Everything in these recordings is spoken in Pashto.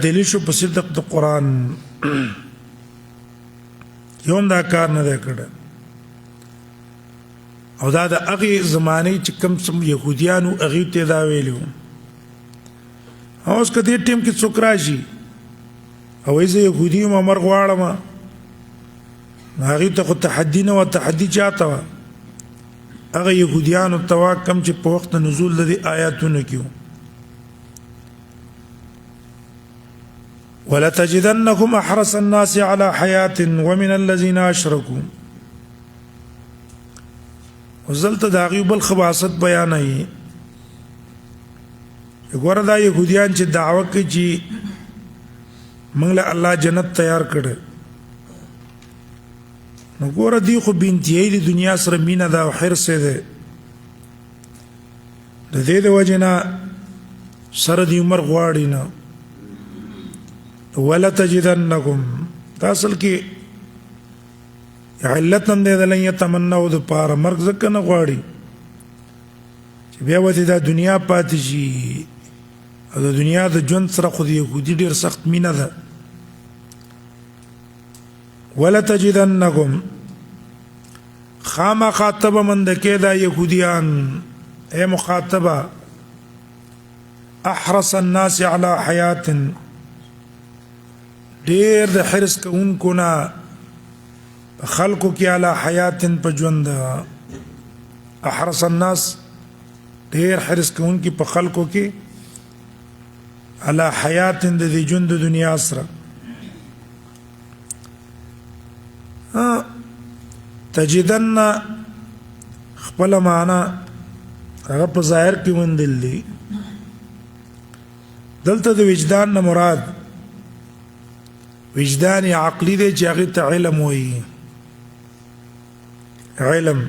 دلیل شو په صدق د قرآن یوم دا کار نه دی کړی او دا د هغې زمانې چې کوم یهودیانو هغې ته دا ویلي وو اوس که دې ټیم کې څوک راشي او وایي زه یهودي یم او مرګ غواړم نو هغې ته خو تحدي نه وه تحدي چا ته وه هغه یهودیانو ته وه کوم چې په وخت د نزول د دې آیاتونو کې وو ولتجدنهم احرص الناس على حياة ومن الذين اشركوا وزلت داغي بل خباست بیانای وګوره دا يهوديان چې دعوه کوي چې موږ له الله جنت تیار کړي نو ګوره دی خو بنتي د دنیا سره مینا دا حرص ده د دې د وجنا سره دی عمر غواړي نه ولا تجدنكم تاسل کې علت هم دې دلته يتمنوا د پار مرګ زکه نه غواړي چې بیا وته دا دنیا پاتې شي او د دنیا د ژوند سره خو دې يهودي ډیر سخت مینه ده ولا تجدنكم خام خاطب من د کې دا يهوديان اي مخاطبه احرص الناس على حياه ډیر د حرص کوونکو نه خلقو کې علی حیات په ژوند احرص الناس ډیر حرص کوونکي په خلقو کې علی حیات د دې ژوند د دنیا سره تجدن خپل معنا هغه په ظاهر کې وندل دي دلته د وجدان نه مراد وجدان عقلی دی چې هغه ته علم وایي علم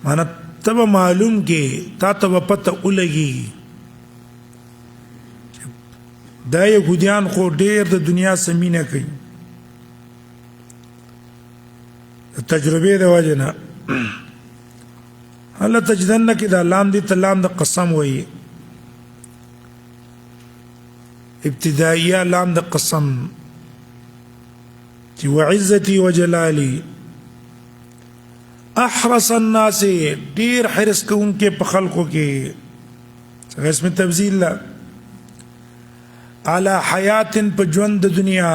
معنا تب معلوم کې تا ته پته ولګي دا يهوديان خو ډېر د دنیا سمینه کوي تجربه د وجنه هل تجدن کې دا لام دي تلام د قسم وایي ابتدائيه لام د قسم چې وعزتي وجلالي احرص الناس ډیر حرص کوونکې په خلقو کې اسم تبذیل لا على حیات په ژوند د دنیا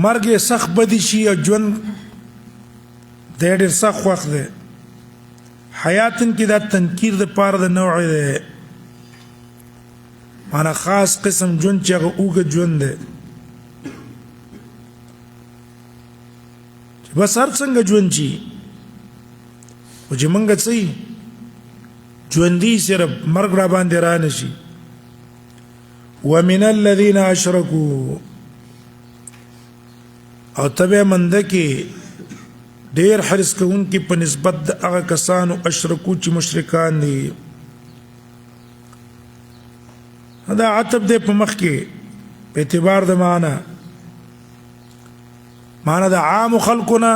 مرګ سخت بدی شي او ژوند ډیر سخت وخت دی حیاتن کې دا تنکیر د پاره د نوع دی معنا خاص قسم ژوند چې هغه اوږد ژوند دی چې بس هر څنګه ژوند شي او چې مونږ څه ژوندي صرف مرګ را باندې را نشي ومن الذين اشركوا او تبع منده کې ډېر حرص کوونکي په نسبت د هغه کسانو اشرکو چې مشرکان دي دا عتب دې په مخ کې په اعتبار د معنا د عام خلقنا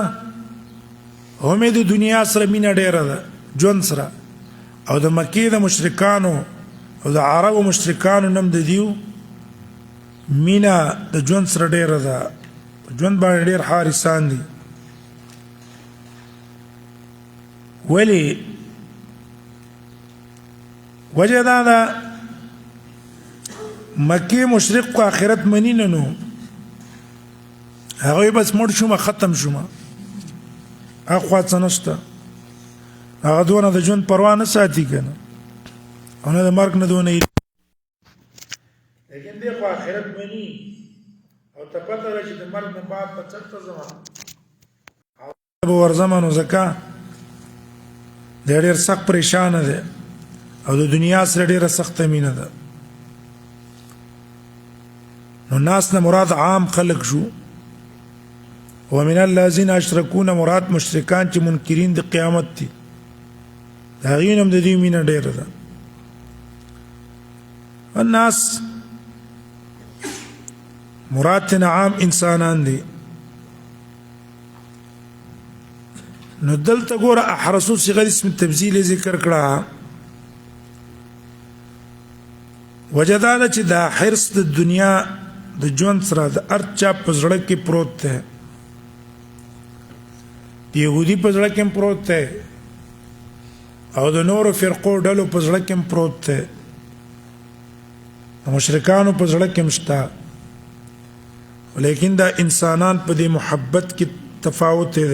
هم د دنیا سره مینا ډیره ده ژوند سره او د مکې د مشرکانو او د عربو مشرکانو نم د دیو مینا د ژوند سره ډیره ده ژوند باندې ډیر حارسان دي ولی وجه دا مکی مشرق کو آخرت منی نه نو هغه بس مړ شوم ختم شوم اخوا څنشته هغه دونه د ژوند پروا نه ساتي کنه او نه د مرګ نه دونه لیکن دې خو آخرت منی او ته پته راشي د مرګ نه بعد په چرته زمان او ورزمانو زکا ډېر سخت پریشان ده او د دنیا سره ډېر سخت مینه ده نو ناس نه مراد عام خلق شو ومن الذين اشركون مراد مشرکان چې منکرین د قیامت دي دا غینم د دې مینه ډیره ده الناس مراد عام انسانان دي نو دلته ګوره احرسو صيغه اسم تبذیل ذکر کړه وجه دا ده چې دا حرص د دنیا د ژوند سره د هر چا په زړه کې پروت دی، د یهودي په زړه کې هم پروت دی او د نورو فرقو ډلو په زړه کې هم پروت دی، د مشرکانو په زړه کې هم شته، ولیکن دا انسانان په دې محبت کې تفاوت دی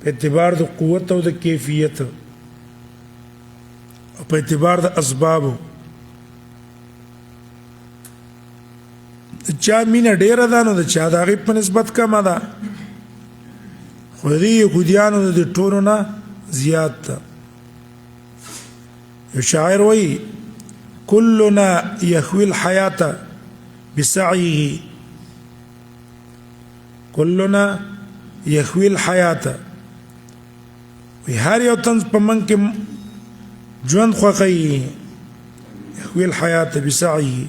په اعتبار د قوت او د کیفیت او په اعتبار د اسبابو. چا مینه ډیره ده نو د چا د هغې په نسبت کمه ده، خو د دې یهودیانو د ټولو نه زیات ده. یو شاعر وایي کلنا یحوی الحیاة بسعیه، کلنا یحوی الحیاة، وی هر یو تن په من کې ژوند خوښوي، یحوی الحیاة بسعیه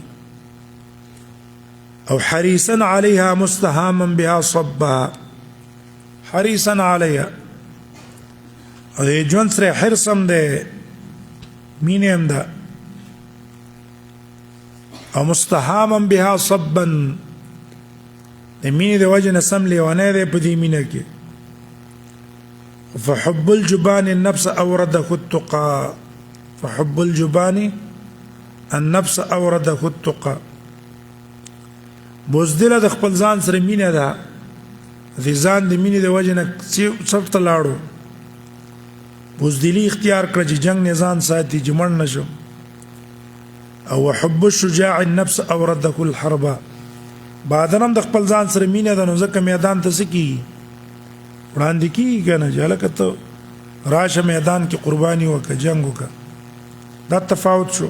او حریصا علیها مستهاما بها صبها، حریصا علیها او د ژوند سره حرص هم دی، مینه هم ده، او مستهاما بها صبا د مینې د وجې نه سم لیونی دی په دې مینه کې. فحب الجبان النفس اورده التقى، فحب الجبان النفس اورده التقى، بوزدله د خپل ځان سره مینه ده، د ځان د مینې د وجې نه چېرته لاړو، بوزدلي اختیار کړه چې جنگ نه ځان ساتي چې مړ نه شو. او وحب الشجاع النفس اورده الحرب، بادرم د خپل ځان سره مینه ده نو ځکه میدان ته څه کېږي وړاندې کېږي که نه چې هلکه ته راشه میدان کې قرباني وکړه، جنګ وکړه. دا تفاوت شو.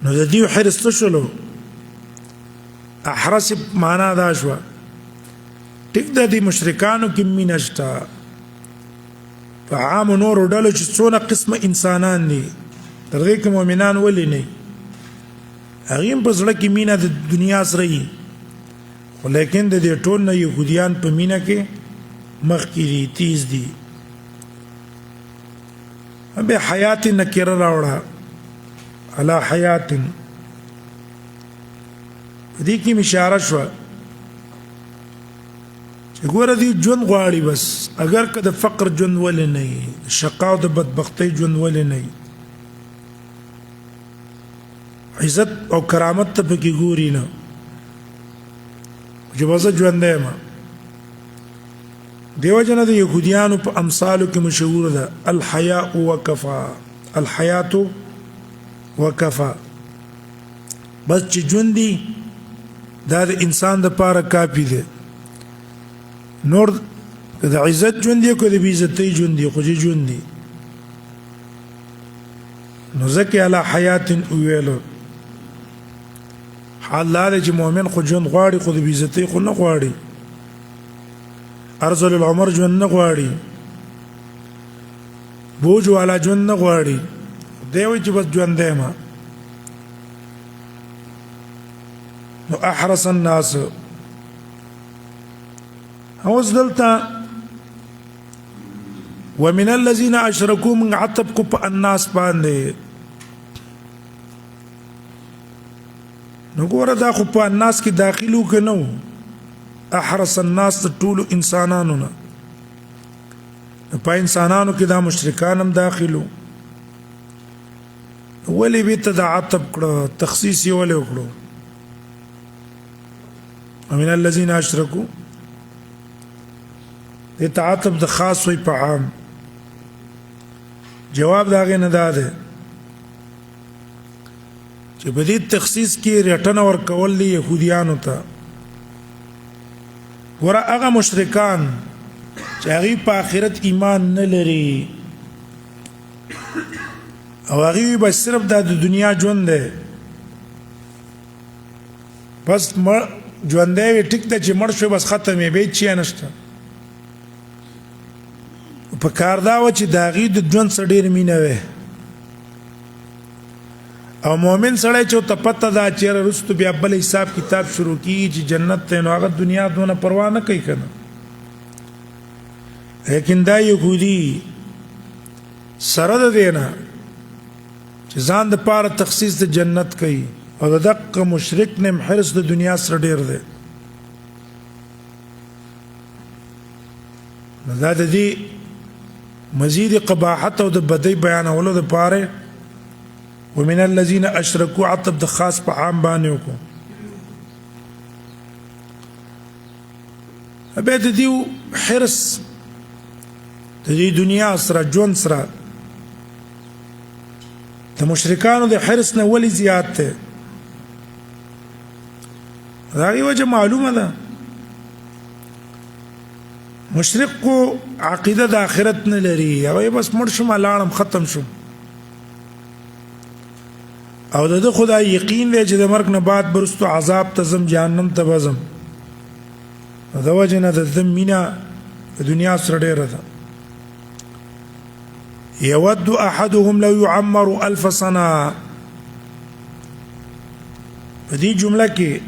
نو د دې حرص څه شولو؟ احرص معنا دا شوه ټیک ده د مشرکانو کې مینه شته، په عامو نورو ډلو چې څونه قسمه انسانان دي تر دې کې مؤمنان ولې نه وي، هغې هم په زړه کې مینه د دنیا سره وي، خو لیکن د دې ټول نه یهودیان په مینه کې مخکې دي، تیز دي. بیا حیات نکره راوړه علی حیات، په دې کې اشاره شوه چې ګوره دوی ژوند غواړي بس، اگر که د فقر ژوند ولې نه وي، د شقا او د بدبختۍ ژوند ولې نه وي، عزت او کرامت ته پکې ګوري نه چې بس زه ژوندی یم. دیو جن د یهودیانو په امثالو کې مشهور ده الحیاء وکفا، الحیات وکفا، بس چې ژوند دی دا د انسان دپاره کافي دی، نور که د عزت ژوند دی که د بې عزتۍ ژوند دی، خو چې ژوند دی نو ځکه علی حیات وویلو. حال دا دی چې مؤمن خو ژوند غواړي خو د بې عزتۍ خو نه غواړي، ارذل العمر ژوند نه غواړي، بوج والا ژوند نه غواړي، دی وایي چې بس ژوندی یم. نو احرص الناس، اوس دلته ومن الذين اشركوا من عتب کو په الناس باندې، نو ګوره دا خو په الناس کې داخلو که نه و، احرص الناس د ټولو انسانانو نه، په انسانانو کې دا مشرکان هم داخلو، ولې بیرته دا عتب کړه، تخصیص یې ولې وکړو؟ ومن الذين اشركوا دې ته عتب د خاص وي په عام. جواب د هغې نه دا دی چې په دې تخصیص کې رټنه ورکول دي یهودیانو ته. ګوره هغه مشرکان چې هغوی په آخرت ایمان نه لري او هغوی بس صرف دا د دنیا ژوند دی، بس ژوندی وي ټیک ده چې مړ شو بس ختم یې، بیا هېڅ شی نشته. په کار دا وه چې د هغې د ژوند سره ډېر مینه وی، او مؤمن سړی چې ورته پته ده چېرې وروستو بیا بل حساب کتاب شروع کېږي چې جنت دی، نو هغه دنیا دونه پروا نه کوي که نه. لیکن دا یهودي سره د دینا چې ځان د پاره تخصیص د جنت کوي او د دقه مشرک نیم حرص د دنیا سره ډیر دی دا د دې مزید قباحت او د بدی بیانولو د پاره ومن الذين اشركوا عطب د خاص په عام باندې وکړو ابه د دې حرص د دې دنیا سره ژوند سره د مشرکانو د حرص نه ولې زیات ته دا یو وجه معلومه ده مشرق کو عقیده د آخرت نه لري هغه بس مړ شم لاړم ختم شم او د خدای یقین دی چې د مرګ نه بعد برستو عذاب ته زم جهنم ته بزم دا وجه نه د مینا د دنیا سره ډیره ده يود احدهم لو يعمر 1000 سنه په دې جمله کې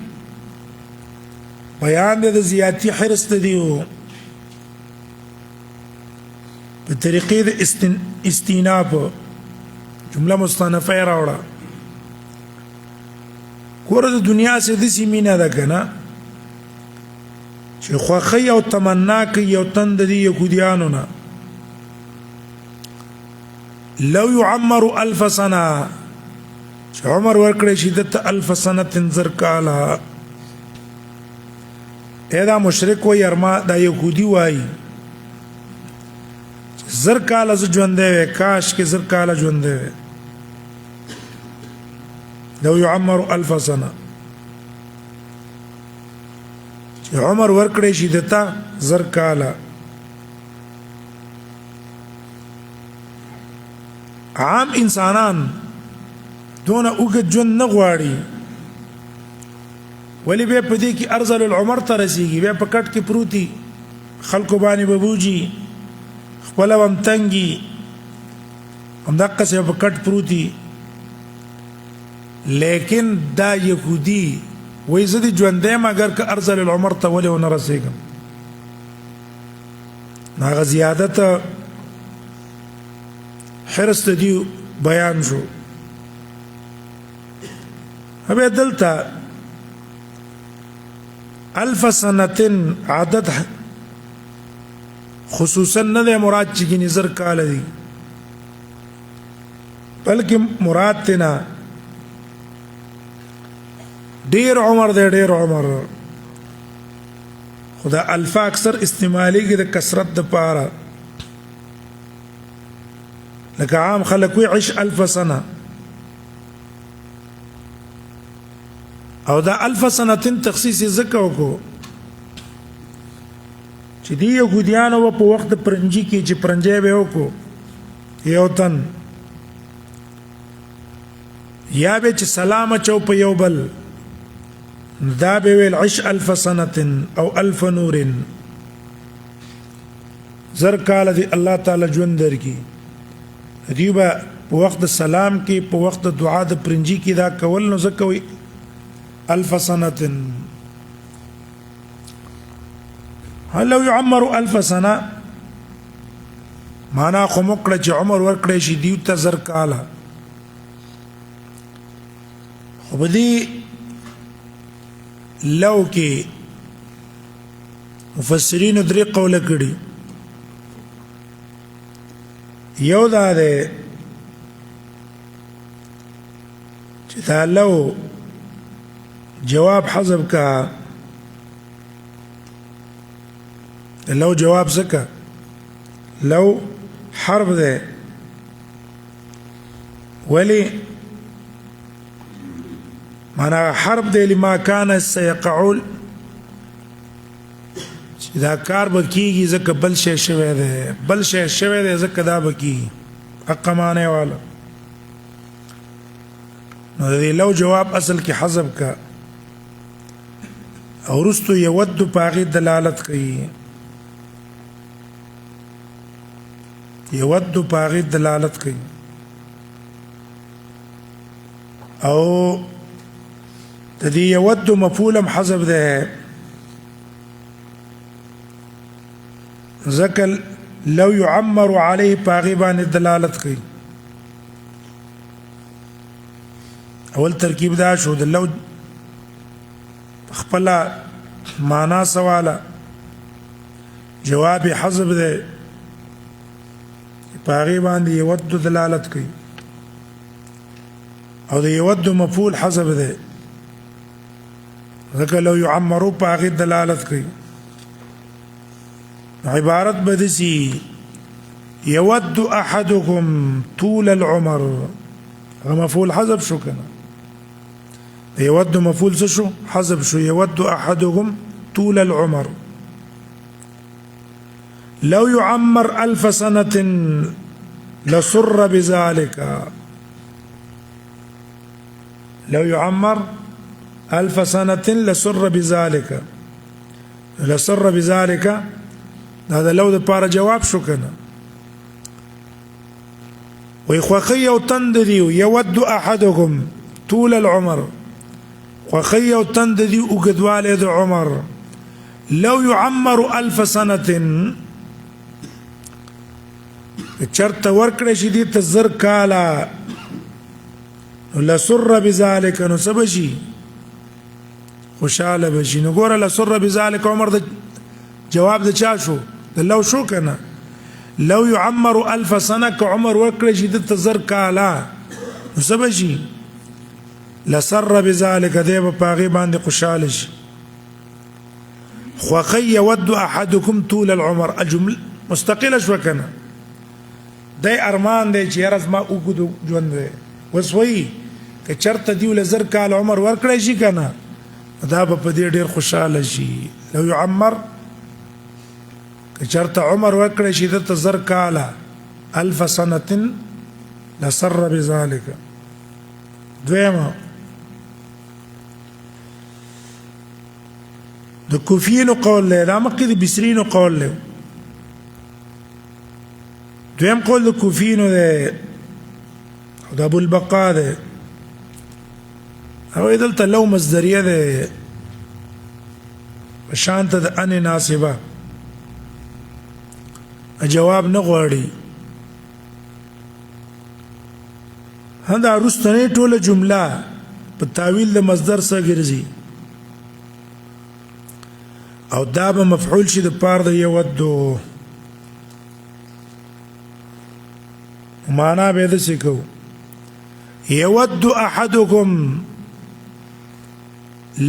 بیان د زیاتی حرص ته دیو په طریقې د استیناف جمله مستنفه راوړه کور د دنیا سه د سیمینه ده کنه چې خوخی او تمنا کوي او تند دي يهوديانو نه لو يعمر 1000 سنه چې عمر ورکړي شي د 1000 سنه تنظر کاله اېدا مشرک و يرما دا يهودي وای زر کاله ژوندې کاش کې زر کاله ژوندې لو يعمر 1000 سنه چې عمر ورکړي شي دتا زر کاله عام انسانان دون اوږد ژوند نه غواړي ولی به په دې کې ارزل العمر ته رسیږي به په کټ کې پروتي خلکو باندې ببوجي خپل هم تنګي هم دقه څه په کټ پروتي لیکن دا يهودي وای زدي ژوندې مګر که ارزل العمر ته ولې ونه رسیږم هغه زیادت حرص دی بیان شو هبه دلته 1000 سنه عدد خصوصا نه مراد چې نظر کال دی بلکې مراد تینا ډیر عمر دی ډیر عمر خدا الفا اکثر استعمالي کې د کثرت د پاره لکه عام خلک وي عش 1000 سنه او دا 1000 سنه تخصیص زکه وکړو چې دی يهوديانو په وخت پرنجي کې چې پرنجي به وکړو یو تن یا به چې سلام چو په یو بل دا به ویل عش 1000 سنه او 1000 نور زر کال دی الله تعالی ژوند درکې دیبا په وخت سلام کې په وخت دعا د پرنجي کې دا کول نو زکوي 1000 سنه هل لو يعمر 1000 سنه معنا خو مکړه چې عمر ورکړي شي دیو ته زر کاله خو بدی لو کې مفسرین درې قوله کړي یو دا ده چې دا لو جواب حذف کا لو جواب زکا لو حرب ده ولي معنى حرب ده لما كان سيقعول دا کار بکیږي زکه بل شي شوی ده بل شي شوی ده زکه دا بکیږي حق معنی والا نو دی لو جواب اصل کې حذف کا او رستو یود پاغي دلالت کوي یود پاغي دلالت کوي او تدي یود مفعول حذف ده زکل لو يعمر عليه پاغي باندې دلالت کوي. اول ترکیب دا شو د لو خپل معنا سواله جواب حذف ده پاغي باندې يود دلالت کوي او د يود مفعول حذف ده ځکه لو يعمروا پاغي دلالت کوي. عبارت بدسي يود احدكم طول العمر مفعول حذف شو كنا يود مفعول شو حذف شو يود احدكم طول العمر. لو يعمر 1000 سنة لسر بذلك. لو يعمر 1000 سنة لسر بذلك. لسر بذلك هذا لو د پاره جواب شو کنه. ويخوخي او تنددي يود احدكم طول العمر خوخي او تنددي وقدواله د عمر. لو يعمر 1000 سنة چرت ورکړی شي دي ته زر کاله لسر بذلك نو سبشي خوشاله بشي. نو ګوره لسر بذلك عمر د جواب د چا شو د لو شو کنه. لو يعمر 1000 سنة كعمر ورکړی شي د ته زر کاله نو سبشي لسر بذلك دی په پاغي باندې خوشاله شي. خوخي يود احدكم طول العمر الجمله مستقله شو کنه. دای ارمان دی چې یارز ما وګدو ژوند دی وسوي که چرته دی ول زر کال عمر ورکړی شي کنه دا په دې ډیر خوشاله شي. لو يعمر که چرته عمر ورکړی شي د زر کال 1000 سنة لسر بذلك. دویمه د کوفیینو قول له دا مکه د بصرینو قول له. دویم قول د کوفیینو ده د ابو البقاء ده او دلته لو مصدریه ده شانت د ان ناسبه جواب نه غواړي. هدا رستنه ټوله جمله په تعویل د مصدر سره ګرځي او دا به مفعول شي د پاره د یودو. معنا به د سکو يود احدكم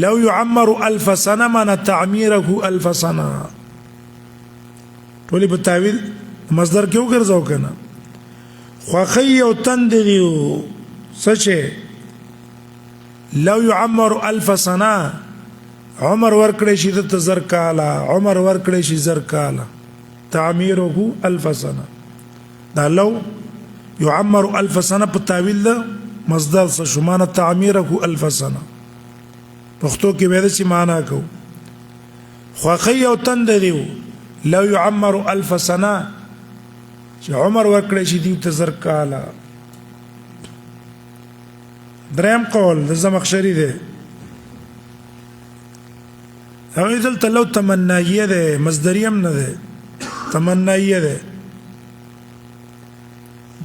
لو يعمر 1000 سنة من تعميره 1000 سنة. ټولې په تعویل مصدر کې وګرځاو کنه. خوخي او تندریو سچه لو يعمر 1000 سنة عمر ورکړی شي د زر کاله عمر ورکړی شي زر کاله تعميره 1000 سنة. دا لو يعمر 1000 سنة په تعویل ده مصدر څه شمانه تعميره 1000 سنة پښتو کې به د څه معنا کو. خوخي او تندریو لو يعمر 1000 سنة چې عمر ورکړی شي دی ته زر کاله. دریم قول د زمخشري ده هغه دلته لو تمنایه ده مصدریه نه ده تمنایه ده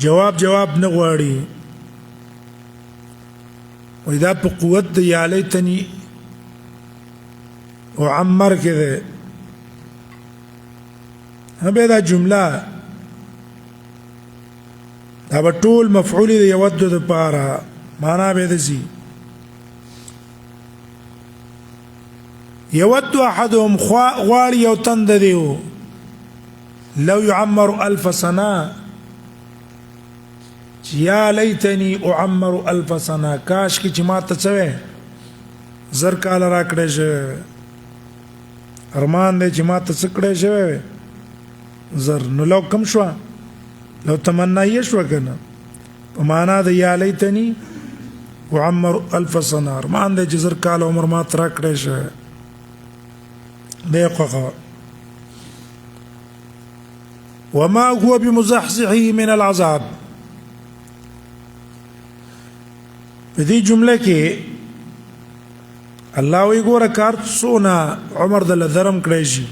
جواب نه غواړي. واذا په قوت د یا لیتنی وعمر كذا هبدا جمله هبه ټول مفعول دی يود د پاره معنا به دي يود احدهم غواړي یو تند دیو لو يعمر 1000 سنة يا ليتني اعمر 1000 سنة کاش کی چې ما ته څوې زر کال را کړې شه ارمان دې چې ما ته څه کړې شه زر نو لو کم شو لو تمنا یې شو کنه په معنا د یا ليتني اعمر 1000 سنة ارمان دې چې زر کال عمر ما ته را کړې شه دقيقة وما هو بمزحزحه من العذاب بدي جملة كي الله ويقول كارت سونا عمر دل ذرم كريشي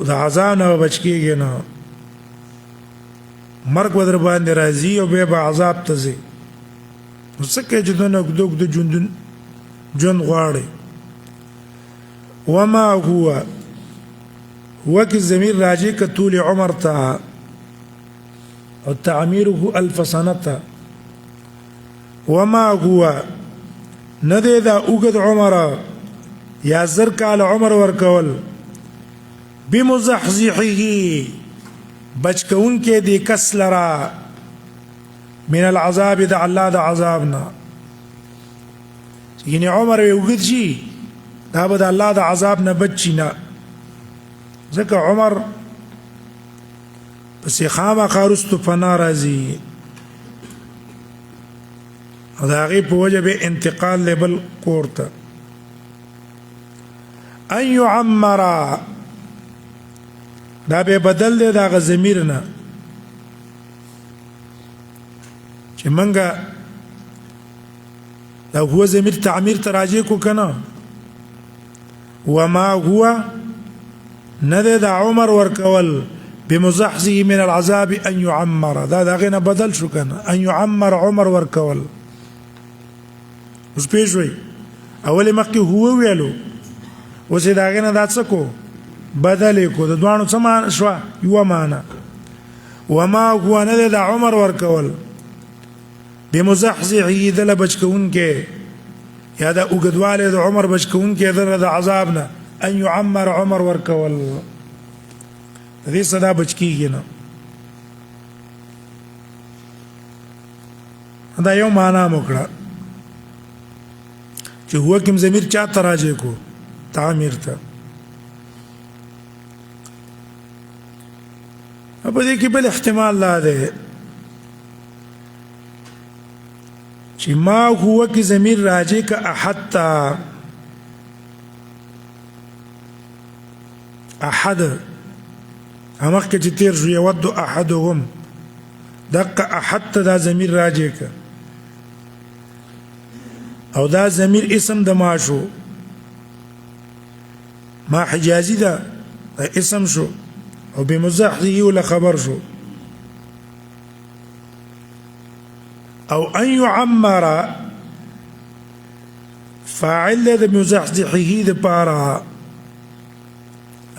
د عذاب نه بچ کېږي نه مرګ به در باندې راځي او بیا به عذاب ته ځي نو څه کوې چې دونه اوږده ژوند غواړي وما هو کې ضمیر راجع که طول عمر ته او تعمیره 1000 سنه ته وما هو نه دی دا اوږد عمر یا 1000 کال عمر ورکول بمزحزحه بچ کوونکې دی کس لرا من العذاب د الله د عذابنا یعنی عمر اوږد شي دا به د الله د عذاب نه بچي نه ځکه عمر پسې خامخا رستو فنا راځي او د هغې په وجه به انتقال دی بل کور ته ان يعمر دا به بدل دی د هغه ضمیر نه چې منګه دا هو ضمیر تعمیر ته راجع کو که نه وما هو نه دی د عمر ورکول بمزحزحه من العذاب ان يعمر دا د هغې نه بدل شو که نه ان يعمر عمر ورکول اوس پوه شوئ اولې مخکې هو ویلو اوس یې د هغې نه دا څه کو بدل یې کو د دواړو څه معنی شوه یوه معنی وما هو نه دی د عمر ورکول بمزحزحه دله بچ کوونکی یا د اوږدوالی د عمر بچ کوونکی دله د عذاب نه ان يعمر عمر ورکول د دې څه دا بچ کېږي نه دا یو معنا مو کړه چې هو کوم ضمیر چا ته راجع کو تعمیر ته په دې کې بل احتمال لا دی چې ما هو کې ضمیر راجع که احد ته احد همخکې چې تیر شو یود احدهم دقه احد ته دا ضمیر راجع که او دا ضمیر اسم د ما شو ما حجازي ده اسم شو او بمزحزحه ولا خبر شو او ان يعمر فاعل ده بمزحزحه ده بارا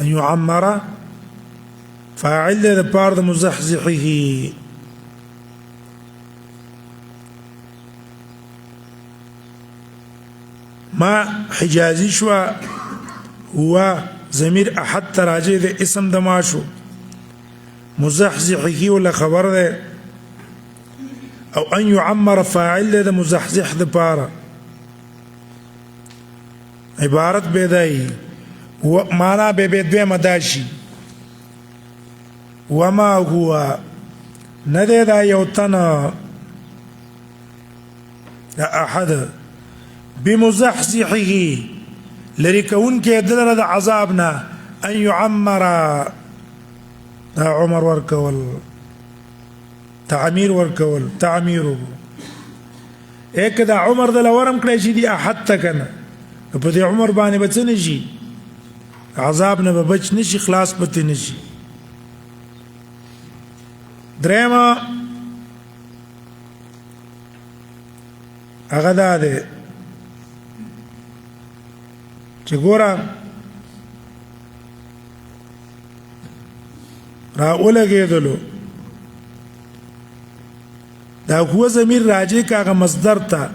ان يعمر فاعل ده بار ده مزحزحه ما حجازي شو هو ضمیر احد تراجع ده اسم ده ما شو مزحزحه ولا خبر ده او ان يعمر فاعل ده مزحزح ده بارا عبارت بدای معنا به دوی مداشي وما هو ندی دا یو تنه دا احد بمزحزحه لري كون کې دلته د عذابنا ان يعمر دا عمر ورکول تعمیر ورکول تعمیره یک دا عمر د لورم کړی چې دی احد تکنه په دې عمر باندې بچ نه شي عذاب نه بچ نشي خلاص پته نشي درېما هغه ده چې ګوره راولګېدلو دا هو ضمیر راجع کاغه مصدر ته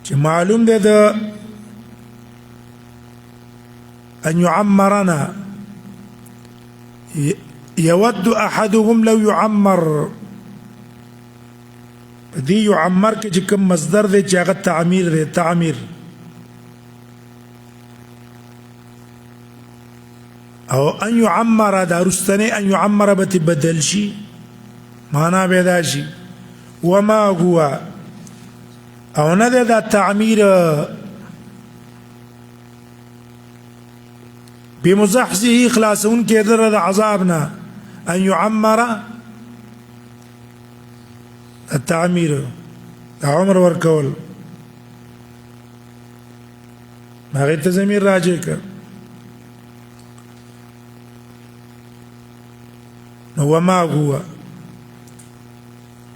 چې معلوم دی د ان يعمرنا يود احدهم لو يعمر دي يعمر کې چې کوم مصدر دی چې هغه تعمیر دی تعمیر او ان يعمر دا رستنی ان يعمر بتبدل شي معنا به دا شي وما هو او نه دا تعمیر بمزحزحه خلاصون کې در د عذابنا ان يعمر التعمير عمر ورکول هغه ته ضمیر راجع کړ نو وما هو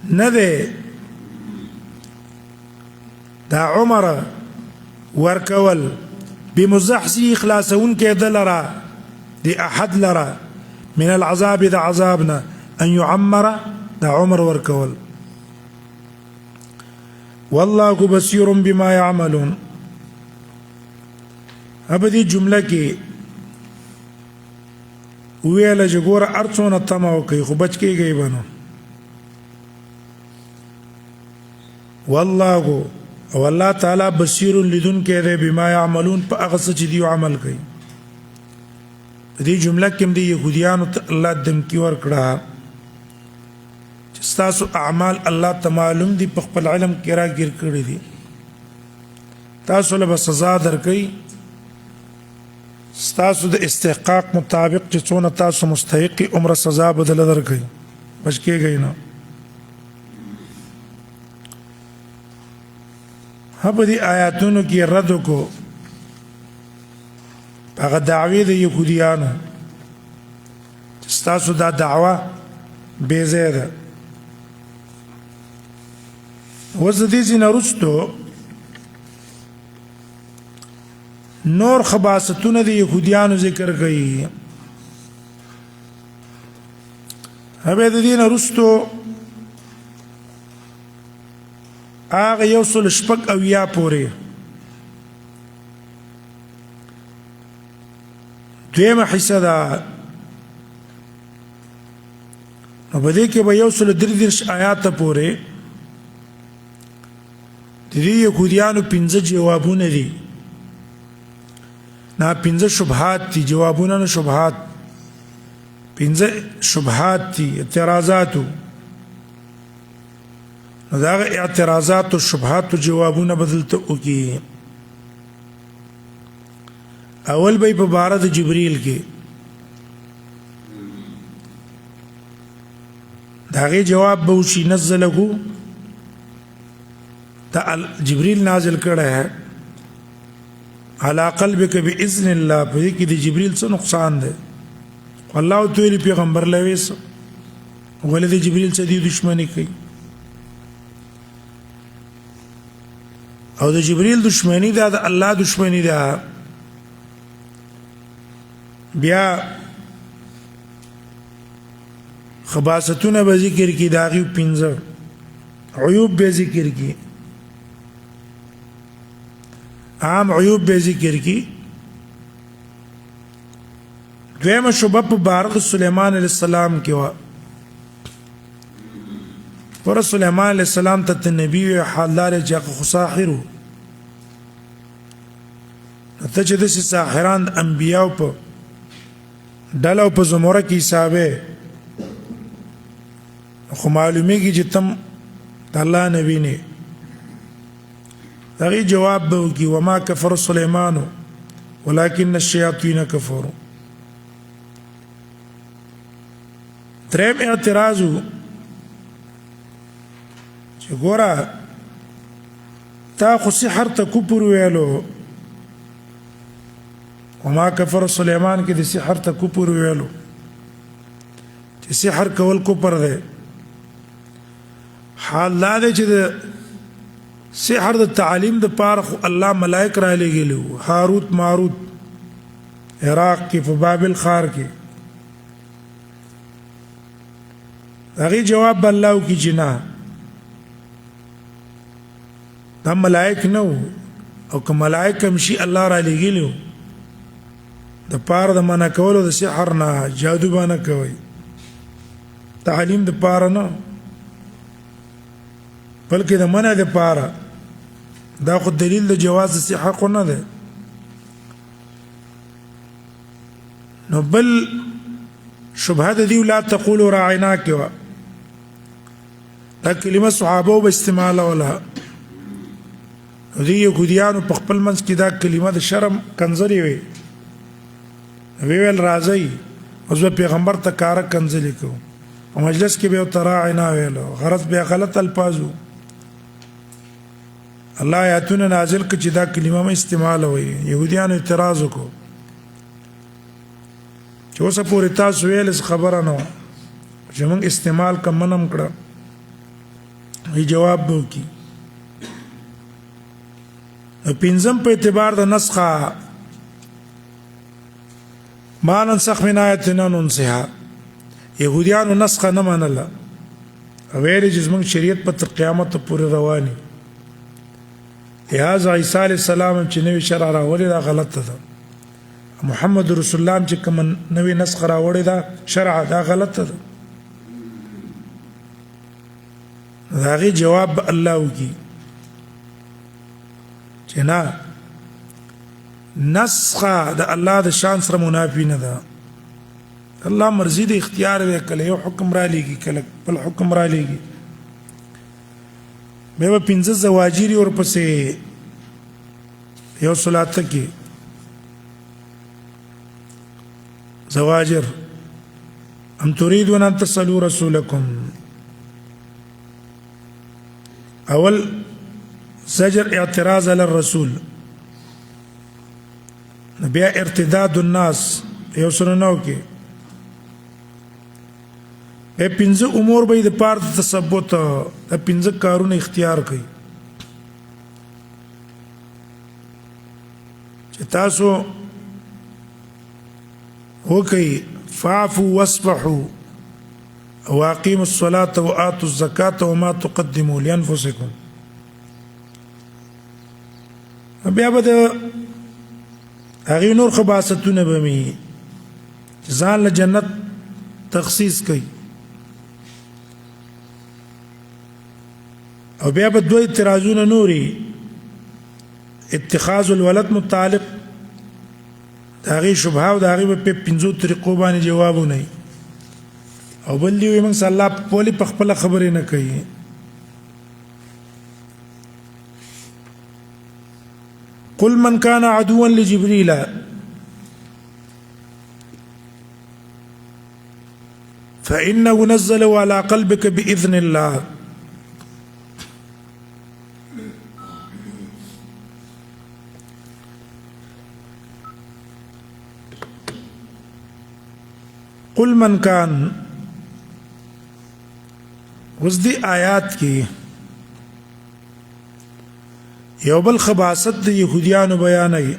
نه دی دا عمر ورکول بمزحزح خلاصون کې د لرا دی احد لرا من العذاب د عذابنا ان يعمر دا عمر ورکول والله بصير بما يعملون ابدي جمله کې ویل جګور ارڅونه تمو کوي خو بچ کېږي بنو والله او الله تعالی بصیر لذن کې ده بما يعملون په هغه څه چې دی عمل کوي دې جمله کې د يهوديانو الله دمکی ور کړه چې تاسو اعمال الله تعالی دي په خپل علم کې راګیر کړی دي تاسو له سزا درکې تاسو د استحقاق مطابق چې څونه تاسو مستحق عمر سزا بدل درکې بچ کېږئ نه هغه دي آیاتونو کې رد کو هغه دعوی د يهوديانو تاسو دا دعوه بے زیاده وزدي زینرستو نور خباستونه د يهوديانو ذکر کوي هغه د دین رستو هغه یو سل شپږ او یا پورې دیمه حصہ ده نو بده کې به یو سل درې آیات پورې د دې يهوديانو 15 جوابونه دي نا 15 شبهات دي جوابونه نه شبهات 15 شبهات دي اعتراضات نو دا اعتراضات او شبهات او جوابونه بدلته وکي اول به په بار د جبريل کې داغه جواب به وشي نزله دا جبريل نازل کړه ہے على قلبك باذن الله په دې کې د جبريل څه نقصان ده الله تعالی پیغمبر لويس ولې د جبريل څه دی دښمنی کوي او د جبريل دښمنی ده د الله دښمنی ده بیا خباستونه به ذکر کی داغي 15 عیوب به ذکر کی عام عیوب به ذکر کی دویمه شوبه په بارق سليمان عليه السلام کې وا پر سليمان عليه السلام ته نبی حالدار چې خساحرو ته چې د ساحران انبیاء په ډلو په زموره کې حسابه خو معلومیږي چې تم د الله نبی نه دغه جواب به وکي وما كفر سليمان ولكن الشياطين كفروا دریم اعتراض چې ګوره تا خو سحر ته کوپر ویلو وما كفر سليمان کې د سحر ته کوپر ویلو چې سحر کول کوپر دی حال لا دی چې د سحر د تعلیم د پاره الله ملائک را لګیلو هاروت ماروت عراق کې په بابل خار کې هغه جواب الله کی جنا دا ملائک نو او که ملائک مشي الله را لګیلو د پاره د منا کولو د سحر نه جادو باندې کوي تعلیم د پاره نه بلکې د منع د پاره دا خو دلیل د جواز سحر خو نه ده نو بل شبهه دی لا تقولوا راعنا کوا دا کلمه صحابه او استعمال ولا دی يهوديانو په خپل منځ کې دا کلمه د شرم کنځري وي ویل راځي اوس پیغمبر ته کار کنځلې کو او مجلس کې به تراعنا ویلو غرض به غلط الفاظو الله آیاتونه نازل کړي چې دا کلمه مې استعمال وي يهوديانو اعتراض وکړو چې اوس پورې تاسو ویل خبره نه چې موږ استعمال کم منم کړه ای جواب به وکړي. پنځم په اعتبار د نسخه ما ننسخ من آیة ننسها، یهودیانو نسخه نه منله، ویل چې زموږ شریعت په تر قیامت پورې رواني. لہذا عیسی علیه السلام چې نوې شرع راوړې دا غلطه ده، محمد رسول الله چې کوم نوې نسخه راوړې ده شرع دا غلطه ده. دا غي جواب الله وکي چې نه، نسخه د الله د شان سره منافي نه ده. الله مرضی د اختیار دی، کله یو حکم را لېږي کله بل حکم را لېږي. بیا به پنځه زواجر ورپسې یو صلاته کې زواجر ام تريدون ان تصلوا رسولكم. اول زجر اعتراض على الرسول، بیا ارتداد الناس یو سره نو کې پنځه امور به د پاره تثبت د پنځه کارونه اختیار کړي چې تاسو وکي فاعفوا واصفحوا واقيموا الصلاة وآتوا الزكاة وما تقدموا لأنفسكم. بیا به د هغې نور خباستونه به مې ځان له جنت تخصیص کوي، او بیا به دوه اعتراضونه نوري اتخاذ الولد متعلق د هغې شبهه او د هغې به په پنځو طریقو باندې جوابونه وي، او بل دی وي موږ سره الله ولې په خپله خبرې نه کوي. قل من كان عدوا لجبريل فإنه نزله على قلبك بإذن الله. قل من كان وزدي آیات کی یو بل خباست د یهودیانو بیانوي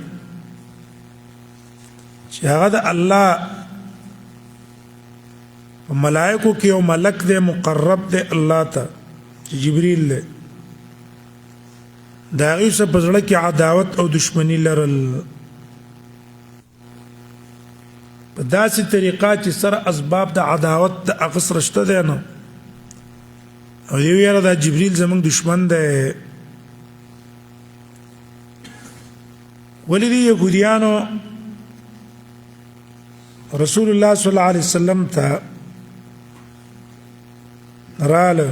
چې هغه د الله ملائکو کې یو ملک دی مقرب دی الله ته چې جبريل دی، د هغې سره په زړه کې عداوت او دشمني لرل په داسې طریقه چې سره اسباب د عداوت د هغه سره شته دی نه، او دی ویره دا جبريل زموږ دشمن دی. ولې دې یهودیانو رسول الله صلی الله علیه وسلم ته راله؟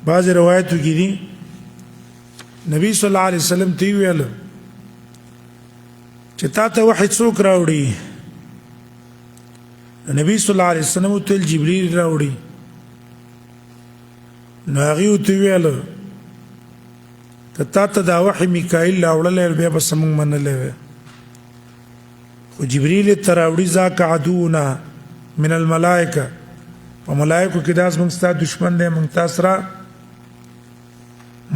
بعض روایتو کې دي نبی صلی الله علیه وسلم ته ویل چې تا ته وحی څوک راوړي؟ نبی صلی الله علیه وسلم ته جبريل راوړي. نو هغې ورته ویل که تا ته دا وحی میکائیل راوړلی بیا به څه موږ منلی وی، خو جبريل یې ته راوړي ذاک عدونا من الملائکه، په ملائکو کې دا زموږ ستا دشمن دی، موږ تا سره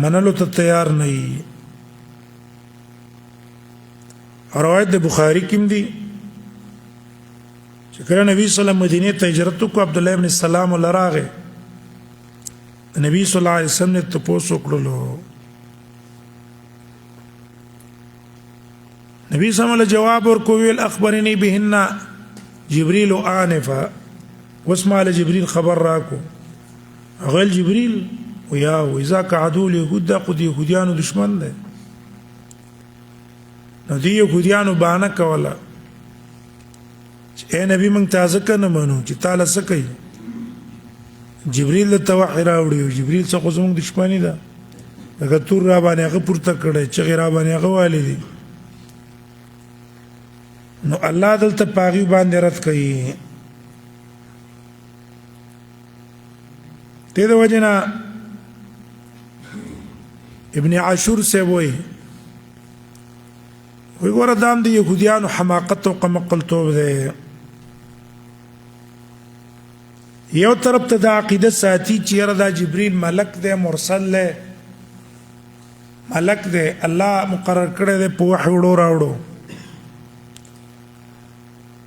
منلو ته تیار نه یي. روایت د بخاری کې هم دي چې کله نبی صلی الله علیه وسلم مدینې ته هجرت وکړو، عبدالله ابن سلام له راغی، نبی صلی الله علیه وسلم نه تپوس وکړلو، نبی صلی الله علیه وسلم جواب ورکو ویل اخبرني بهن جبريل آنفا، واسمع لجبريل خبر راکو. غل جبريل ويا وذاك عدو اليهود دا خود يهوديانو دشمن دی. نو دی یهودیانو باندې کوله چې اے نبی موږ تازه کنه منو چې تعالی څه کوي، جبريل ته وحی راوړي، جبريل څخه زموږ دشمنی ده، هغه تور را باندې هغه پورته کړی چې را باندې هغه والی دي. نو الله دلته پاغي باندې رد کوي. دې د وجنه ابن عاشور سے وایي وی ګوره دام د یهودیانو حماقت او قمقلتوب دی یو طرف ته د عقیده ساتي چې یاره دا جبريل ملک دی مرسل دی ملک دی الله مقرر کړی دی په وحی وړو راوړو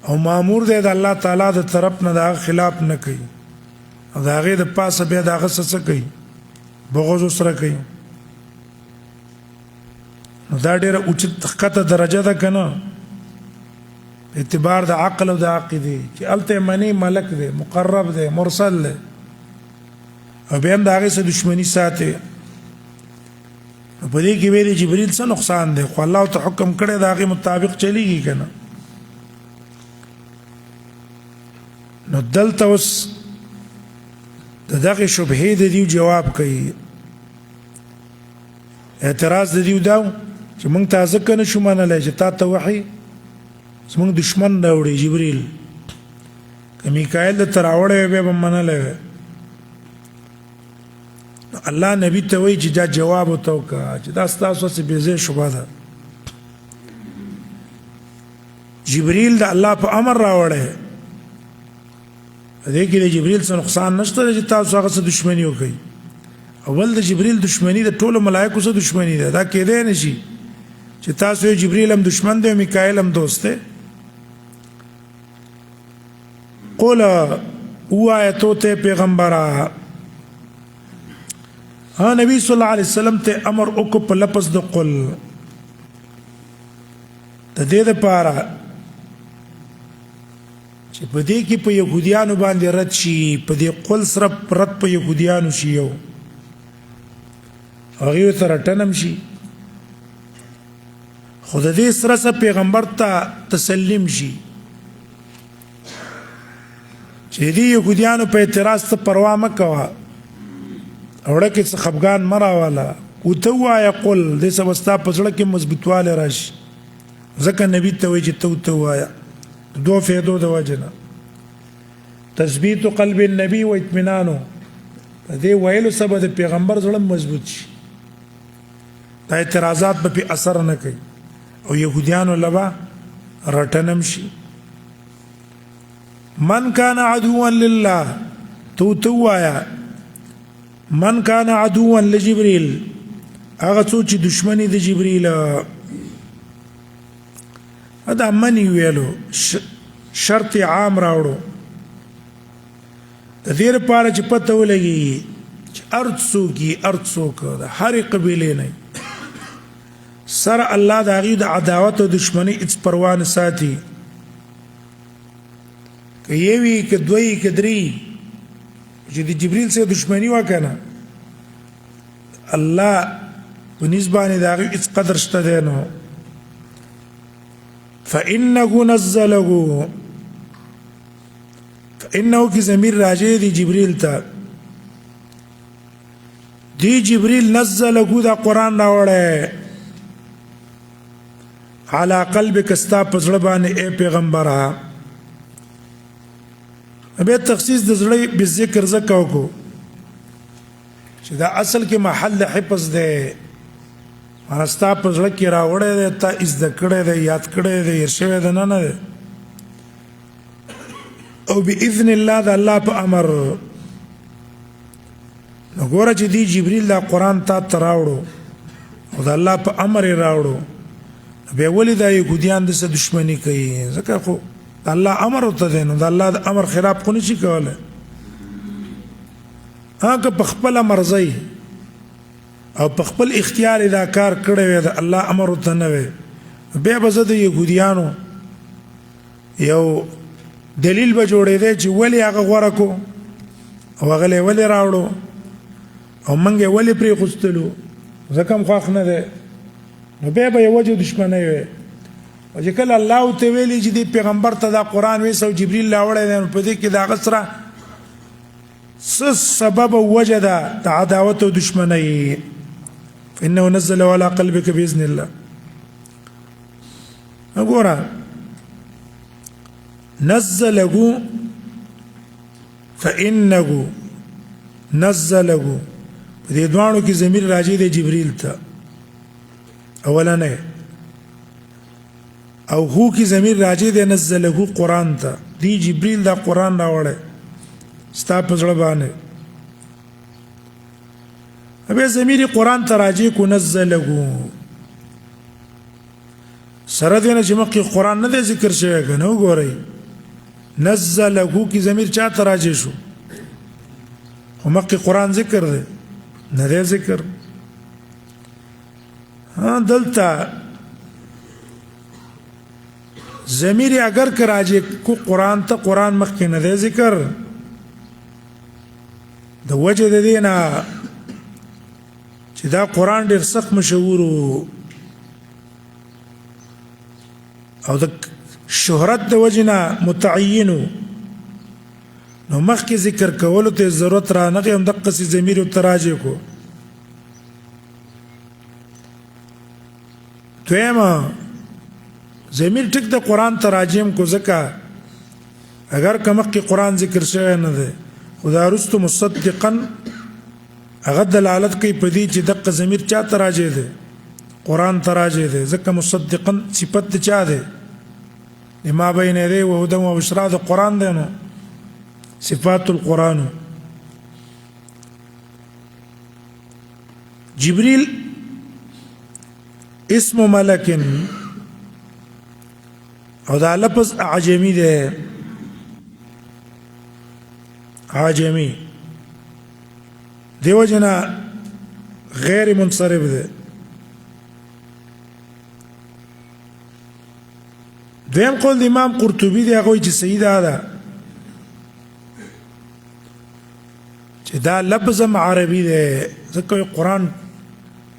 او مامور دی د الله تعالی د طرف نه د خلاف نه کوي او د هغې د پاسه بیا د هغه څه کوي بغض سره کوي نو دا ډېره اوچت ښکته درجه ده که نه اعتبار د عقل او د عقیدې چې هلته منی ملک دی مقرب دی مرسل دی او بیا هم د هغې څه دشمني ساتي نو په دې کې ویلي جبریل څه نقصان دی خو الله ته حکم کړی د هغې مطابق چلیږي که نه نو دلته اوس د دغې شبهې د دیو جواب کوي اعتراض د دیو دا چې موږ تا ځکه نه شو منلی چې تا ته وحي زموږ دشمن راوړي جبریل که میکایل درته راوړی وی بیا به منلی وی الله نبی ته وایي چې دا جواب ورته وکړه چې دا ستاسو هسې بېځایه شبهه ده جبریل د الله په امر راوړی دې کې د جبريل څخه نقصان نشته چې تاسو هغه څه دښمنی وکړي اول د جبريل دښمنی د ټولو ملائکو سره دښمنی ده دا کېدای نشي چې تاسو جبريل هم دښمن دی او میکائیل هم دوست دی قول وایه ته پیغمبره ها نبی صلی الله علیه وسلم ته امر وکړ په لفظ د قل د دې لپاره چې په دې کې په يهوديانو باندې رد شي په دې قل سره رد په يهوديانو شي یو هغه تر ټنم شي خود دې سره پیغمبر ته تسلیم شي چې دې يهوديانو په اعتراض ته پروا مه کوه اوړه کې څه خفګان مه راوله ورته ووایه قل دې څه به ستا په زړه کې مضبوطوالی راشي ځکه نبي ته وایي چې ته ورته ووایه دو فیدو د وجنه تثبیت قلب النبی و اطمینانو دې ویلو سبب د پیغمبر زړه مضبوط شي دا اعتراضات به اثر نه کوي او يهوديانو لبا رټنم شي من کان عدوا لله توتوایا من کان عدوا لجبريل هغه څوک چې دشمنی د جبريل دا منی ویلو شرط عام راوړو د دې لپاره چې پته ولګي چې ارڅ څوک د هرې قبیلې نه سره الله د هغې د عداوت او دشمنی هېڅ پروا نه ساتي که یو وي که دوه وي که درې چې د جبریل سره دشمني وه که نه الله په نیز باندې د هغې هېڅ قدر شته دی نو فإنه نزله فإنه کی ضمیر راجع دی جبریل ته دی جبریل نزله دا قرآن راوړی على قلبك ستا په زړه باندې اے پیغمبره بیا تخصیص د زړه بالذکر ځکه وکړو چې دا اصل کې محل د حفظ دی ستا په زړه کې راوړی دی تا زده کړی دی یاد کړی دی هېر شوی دی نه دی او باذن الله د الله په امر نو ګوره چې دی جبریل دا قرآن تا ته راوړو او د الله په امر یې راوړو بیا ولې دا یهودیان دسه دشمني کوي ځکه خو د الله امر ورته دی نو د الله د امر خلاف خو نشي کولی هغه په خپله مرضی او په خپل اختیار دا کار کړی وی د الله امر ورته نه وی بیا به زه د یهودیانو یو دلیل به جوړېدی چې ولې هغه غوره کو او هغه لی ولې راوړو او موږ یې ولې پرېښوستلو ځکه هم خوښ نه دی نو بیا به یې وجه دشمنی وی او چې کله الله ورته ویلي چې دې پیغمبر ته دا قرآن ویسه او جبریل راوړی دی نو په دې کې د هغه سره څه سبب او وجه ده د عداوت او دشمنی فإنه نزل على قلبك بإذن الله وګوره نزله فإنه نزله په دې دوانو کې ضمیر راجع دی جبریل ته اولنې او هو کې ضمیر راجع دی نزله قرآن ته دی جبریل دا قرآن راوړی ستا په زړه باندې بیا ضمیر قرآن ته راجع کو نزله سره دې نه چې مخکې قرآن نه دی ذکر شوی که نه وګورئ نزله کې ضمیر چا ته راجع شو خو مخکې قرآن ذکر دی نه دی ذکر دلته ضمیر اگر که راجع کو قرآن ته قرآن مخکې نه دی ذکر د وجه د دې نه چې دا قرآن ډېر سخت مشهور او د شهرت د وجه نه متعین نو مخکې ذکر کولو ته ضرورت رانغی هم دقسې ضمیر ورته راجع کو دویمه ضمیر ټیک د قرآن ته راجع کو ځکه اگر که مخکې قرآن ذکر شوی نه دی خو دا وروسته مصدقا هغه دلالت کوي په دې چې دغه ضمیر چا ته راجع دی قرآن ته راجع دی ځکه مصدقا صفت د چا دی لما بین یدیه وهدى وبشرى د قرآن دی نو صفات القرآن جبريل اسم ملك او دا لفظ اعجمی دی اعجمی دیو جنا غیر منصرف دی دویم قول د امام قرطبي دی هغه چې صحیح ده چې دا لفظ عربي دی ځکه قرآن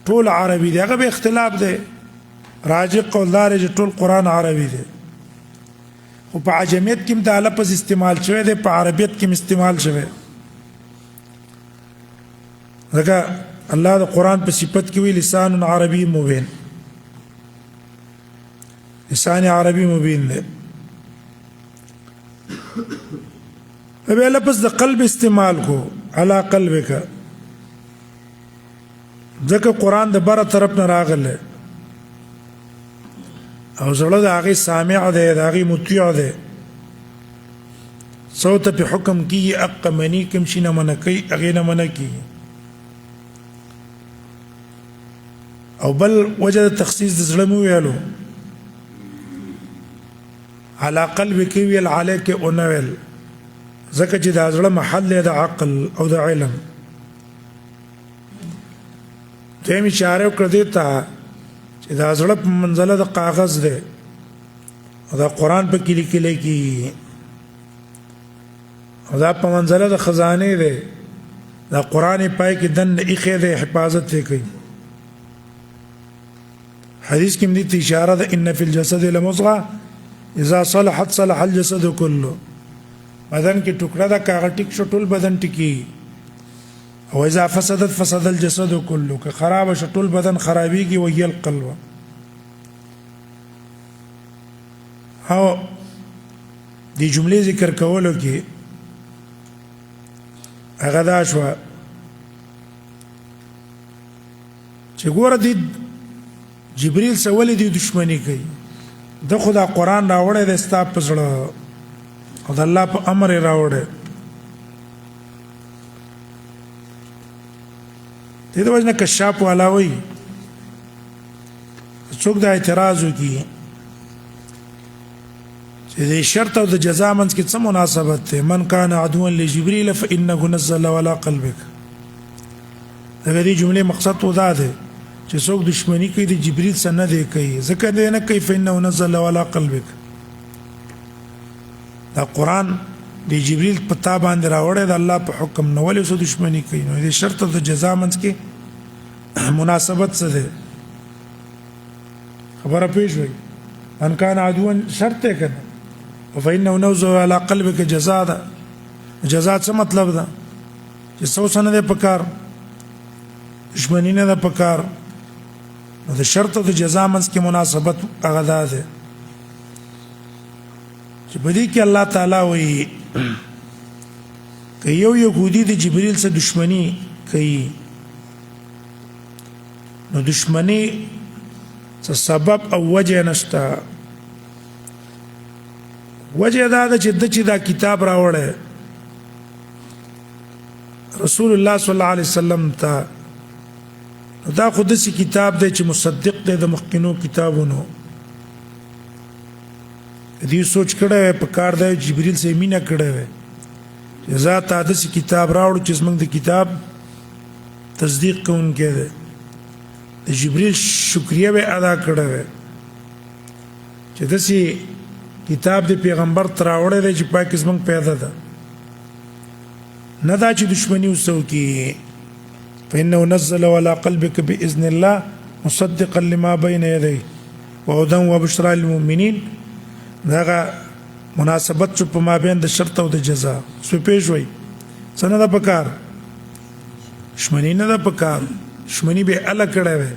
ټول عربي دی هغه به اختلاف دی راجع قول دار چې ټول قرآن عربي دی خو په عجمیت کې دا لفظ استعمال شوی دی په عربیت کې استعمال شوی ځکه الله د قرآن په صفت کې وی لسان عربي مبین لسان عربي مبین دی به لفظ د قلب استعمال کو علا قلبک ځکه قرآن د بره طرف نه راغلی او زړه د هغې سامع دی د هغې مطیع دی څو ته پې حکم کېږي اقه مني کوم شي نه منع کوي هغې نه منع کېږي او بل وجه د تخصیص د زړه مو ویلو علا قلبک ویل علیک ونه ویل ځکه چې دا زړه محل دی د عقل او د علم دویم اشاره وکړه دې ته چې دا زړه په منزله د کاغذ دی او دا قرآن په کې لیکلی کېږي او دا په منزله د خزانې دی دا قرآن یې پای کې دننه ایښی دی حفاظت یې کوي حدیث کې هم دې ته اشاره ده ان فی الجسد لمضغه اذا صلحت صلح الجسد كله بدن کې ټوکړه ده کاغه ټیک شو ټول بدن ټیکی او اذا فسدت فسد الجسد كله که خراب شو ټول بدن خرابيږي وهي القلب او دې جملې ذکر کولو کې هغه دا شو چې ګوره دې جبريل سوالي دې دشمنی کوي د خدا قرآن راوړی د ستا په زړه او د الله په امر یې راوړی دې د وجه نه کشاف والا وایي څوک دا اعتراض وکړي چې د شرط او د جزا منځ کې څه مناسبت دی من کان عدوا لجبريل فانه نزل على قلبك دا دې جملې مقصد و دا دی چې څوک دشمنی کوي د جبريل سره نه دی کوي ځکه دې نه کوي فإنه نزل على قلبك دا قرآن د جبريل په تا باندې راوړی د الله په حکم نه ولې څه دشمنی کوي نو د شرط او د جزا منځ کې مناسبت څه دی خبره پېښ وي ان کان عدوا شرط یې کنه فإنه نزل على قلبك جزاء ده جزاء څه مطلب ده چې څو سنه ده پکار دشمنی نه ده پکار د شرط او د جزا منځ کې مناسبت هغه ده چې په دې کې الله تعالی وایي که یو يهودي د جبريل سره دشمنی کوي نو دشمنی څه سبب او وجه نشته وجه دا ده چې دا کتاب راوړی رسول الله صلی الله علیه وسلم ته دا خو داسې کتاب دی چې مصدق دی د مخکینو کتابونو. دې سوچ کړی وی په کار دی جبریل سره مینه کړی وی چې زه تا داسې کتاب راوړو چې زموږ د کتاب تصدیق کوونکی دی. د جبریل شکریه به ادا کړی وی چې داسې کتاب د پیغمبر ته راوړی دی چې پاکې زموږ پیدا ده، نه دا چې دشمني وسو کی. فإنه نزل على قلبك بإذن الله مصدقا لما بين يديه وهدى وبشرى للمؤمنين. داغه مناسبت چې په مابین د شرط او د جزاء سو پیښ وي څنګه د پکار دشمنی نه د پکار دشمنی به الله کړه وي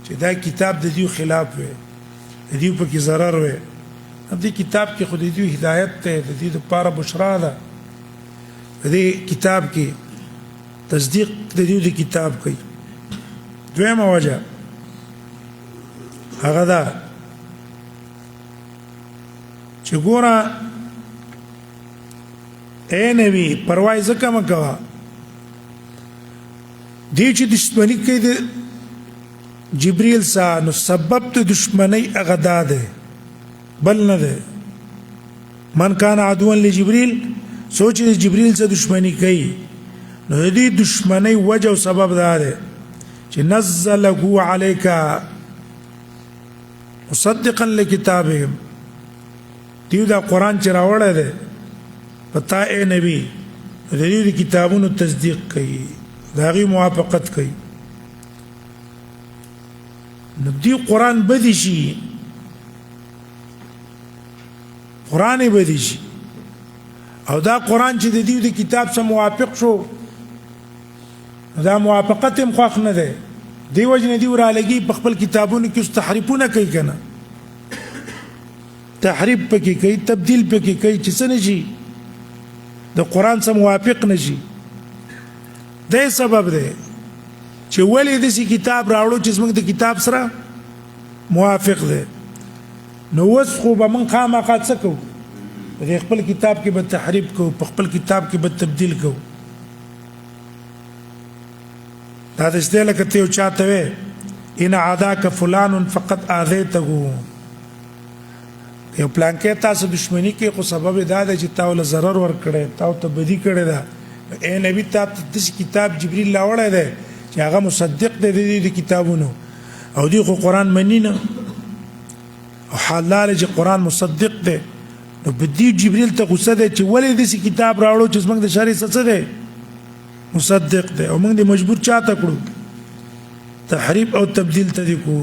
چې دا کتاب د دې خلاف وي، د دې په کې ضرر وي. دې کتاب کې خو د دې هدایت ته د دې لپاره بشرا ده. دې کتاب کې تصدیق د دې د کتاب کوي. دویمه وجه هغه ده چې ګوره اے نبی پروا یې ځکه مه کوه دې چې دشمني کوي د جبریل سره، نو سبب د دشمنۍ هغه دا دی بل نه دی. من کان عدوا لجبریل سوچ جبریل سره دشمنی کوي، نو دې دشمنی وجه او سبب دا دی چې نزله عليك مصدقا لكتابهم. دیو دا قرآن چې راوړی دی پتا اے نبی د دې کتابونو تصدیق کوي، د هغې موافقت کوي. نو دی قرآن بدی شي، قرآن بدی شي، او دا قرآن چې د دې د کتاب سره موافق شو دا موافقت هم خوښ نه دی. دی وجه نه دی ورالګي په خپل کتابونو کې تحریفونه کوي کنه، تحریف پکې کوي، تبدیل پکې کوي چې څه نه شي د قرآن سره موافق نه شي. دا سبب دی چې ولې داسې کتاب راوړو چې زموږ د کتاب سره موافق دی. نو اوس خو به موږ خامخا څه کوو؟ په خپل کتاب کې به تحریف کوو، په خپل کتاب کې به تبدیل کوو. دا داسې لکه ته یو چاته وې ان عاداک فلان فقط آذیته، یو پلان کې تاسو دشمنی کې خو سبب دا دی چې تاسو له ضرر ور کړی، تاسو ته بدی کړی ده. اے نبی تاسو د کتاب جبرئیل راوړی دی چې هغه مصدق دی د دې کتابونو، او دی خو قرآن منی نه او حلال چې قرآن مصدق دی. نو بدی جبرئیل ته غوسه دی چې ولې داسې کتاب راوړو چې زموږ د شریعت څه دی مصدق دی، او موږ دې مجبور چاته کړو تحریف او تبدیل ته دې کو.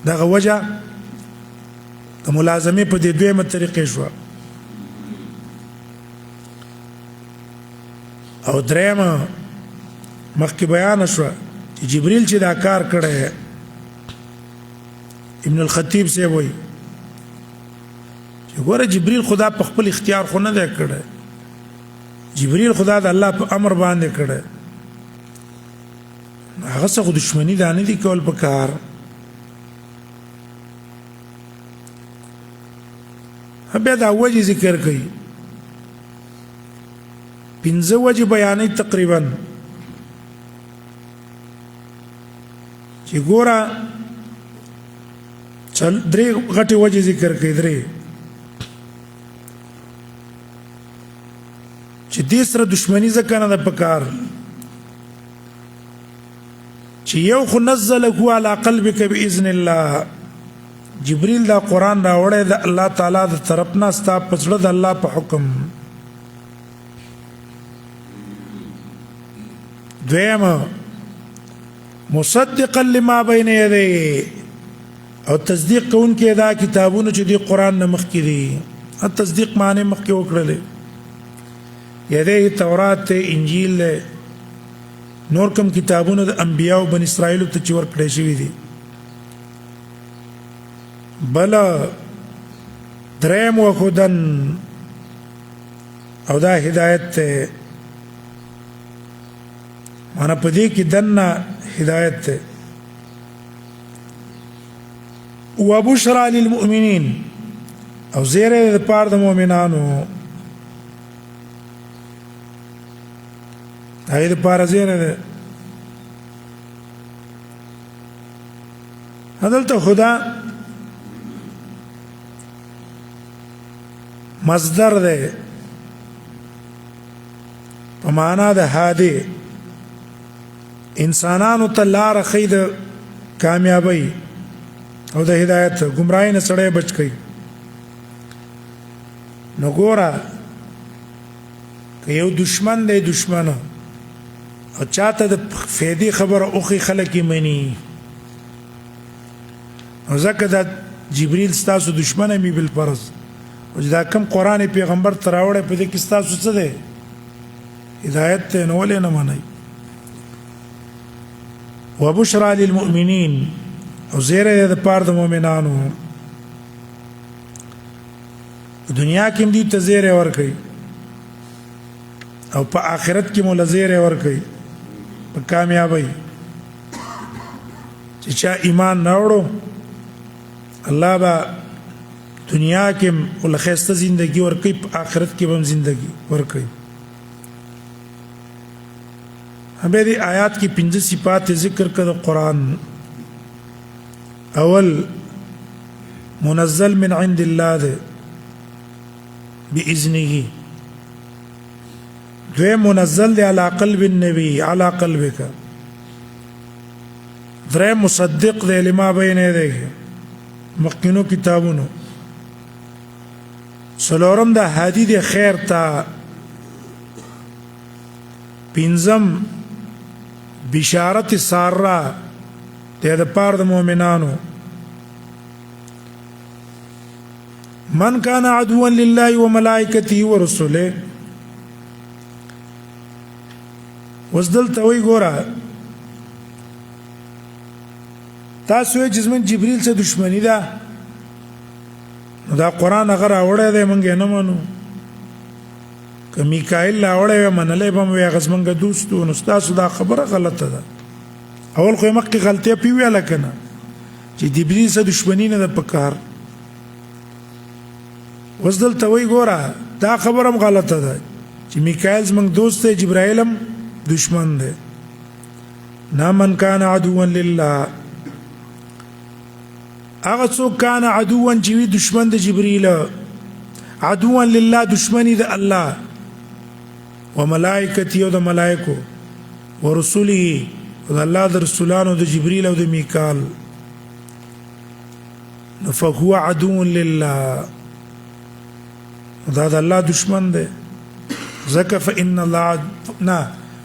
دغه وجه د ملازمه په دې دویمه طریقې شو. او درېمه مخکې بیان شو چې جبرئیل چې دا کار کړی ابن الخطیب سے وایي چې ګوره جبرئیل خدا په خپل اختیار خو نه دی کړی، جبرئیل خدا د الله په امر باندې کړی. هغه څه دشمنی دا نه دي کول پکار. بیا دا وجه ذکر کوي، پنځه وجه بیانې تقریبا چې ګوره درې غټې وجه ذکر کوي، درې چې دې سره دشمنی ځکه نه ده پکار چې یو خو نزله علی قلبک باذن الله، جبريل دا قرآن راوړی د الله تعالی د طرف نه ستا په زړه د الله په حکم. دویم مصدقا لما بین یدیه، او تصدیق کوونکی دا کتابونه چې دی قرآن نه مخکې دي. تصدیق معنی مخکې وکړلې، یدیه تورات ته، انجیل له نور کوم کتابونه د انبیاء او بن اسرائیل ته چې ورکړی شوي دي. بلا دریم وخدن او دا هدایت ته معنا پدې کې دنه هدایت ته. وبشرى للمؤمنین، او زیره د پاره د مؤمنانو. هغه د پاره زیره ده. هدلته خدا مصدر ده په معنا د هادي انسانانو ته لار خید کامیابی او د هدایت گمراهی نه سړی بچ کړي. نو ګوره که یو دشمن دی دشمن او چاته د فیدی خبر اوخی خلک یې مني او ځکه دا جبريل ستاسو دشمن می بل فرض او دا کم قران پیغمبر تراوړې په دې کې ستاسو څه دی هدایت ته نو ولې نه منئ. وبشرى للمؤمنين او زیره د پاره د مؤمنانو دنیا کې هم دي ته زیره ورکړي او په آخرت کې مول زیره ورکړي په کامیابی چې چا ایمان راوړو الله با دنیا کې ول خسته ژوندۍ ورکړي په آخرت کې هم ژوندۍ ورکړي. همې دې آیات کې 15 صفات ذکر کړه قرآن. اول منزل من عند الله ده باذنه. دوی منزل ده على قلب النبي على قلبك. درې مصدق ده لما بین يديه مخکینو کتابونو. سلورم ده هادي ده خیر تا. پنځم بشارت سارا ته د پاره د مؤمنانو. من كان عدوا لله وملائكته ورسله. وزدلته وی ګوره تاسو یې جسمن جبريل سره دښمنی ده دا قران هغه راوړی دی مونږ نه منو. که میکائیل راوړی منلې به مې غزمنګ دوستو نو تاسو دا خبره غلطه ده. اول خو مکه غلطه پی ویل کنه چې جبريل سره دښمنی نه ده پکار. وزدلته وی ګوره دا خبره غلطه ده چې میکائیل زمنګ دوست دی جبرائیل هم دشمن ده. نا من کان عدوا لله هغه څوک کان عدوا چې وي دشمن د جبريل عدوا لله دشمنی د الله وملائکته او د ملائکو ورسوله او د الله د رسولانو د جبريل او د میکال فهو عدو لله دا د الله دشمن ده. ذکر فإن الله نه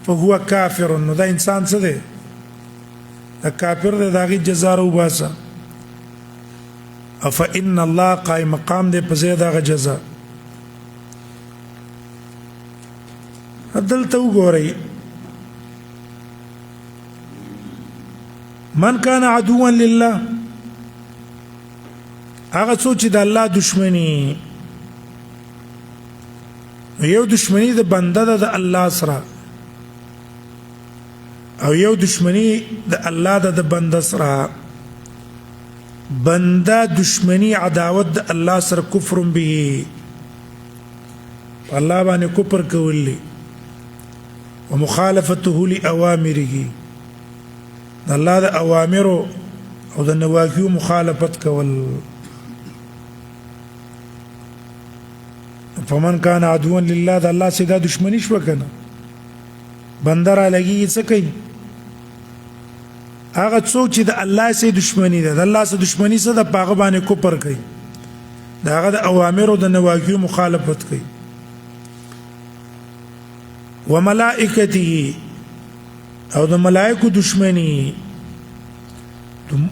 فهو کافر نو دا انسان څه دی دا کافر دی داغي جزاء او باسا. فإن الله قائم مقام دی په زیاده غ جزاء. عدل تو ګورئ من كان عدوا لله هغه څوک چې د الله دشمنی یو دشمنی د بنده د الله سره او یو دشمنی د الله د بنده سره. بنده دشمنی عداوت د الله سره کفر به الله باندې کفر کولی ومخالفته لاوامره د الله د اوامر او د نواهیو مخالفت کول. فمن كان عدوا لله د الله سره دشمنی شو کنه بندر علیږي څه کوي هغه څوک چې د الله سره دشمنی ده د الله سره دشمنی سره د پاغه باندې کوپر کوي دا هغه د اوامر او د نواهیو مخالفت کوي. وملائکته او د ملائکو دشمنی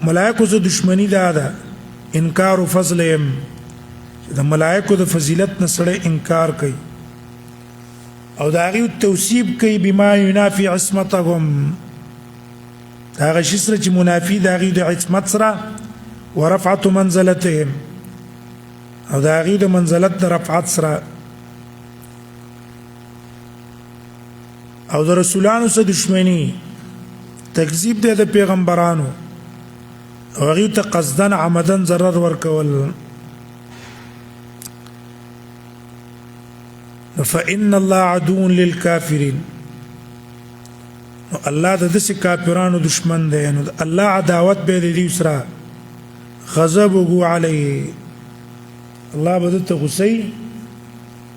ملائکو سره دشمنی ده انکار فضلهم د ملائکو د فضیلت نه سره انکار کوي او دا غي توصیب کوي بما ينافي عصمتهم دا غي سره چې منافي دا غي د عصمت سره ورفعت منزلتهم او دا غي د منزلت د رفعت سره او د رسولانو سره دشمنی تکذیب دی د پیغمبرانو او غي ته قصدن عمدن ضرر ورکول. فإن الله عدو للكافرين نو الله د دې کافرانو دشمن دی نو الله عداوت به دې سره غضبه علیه الله به ته غصي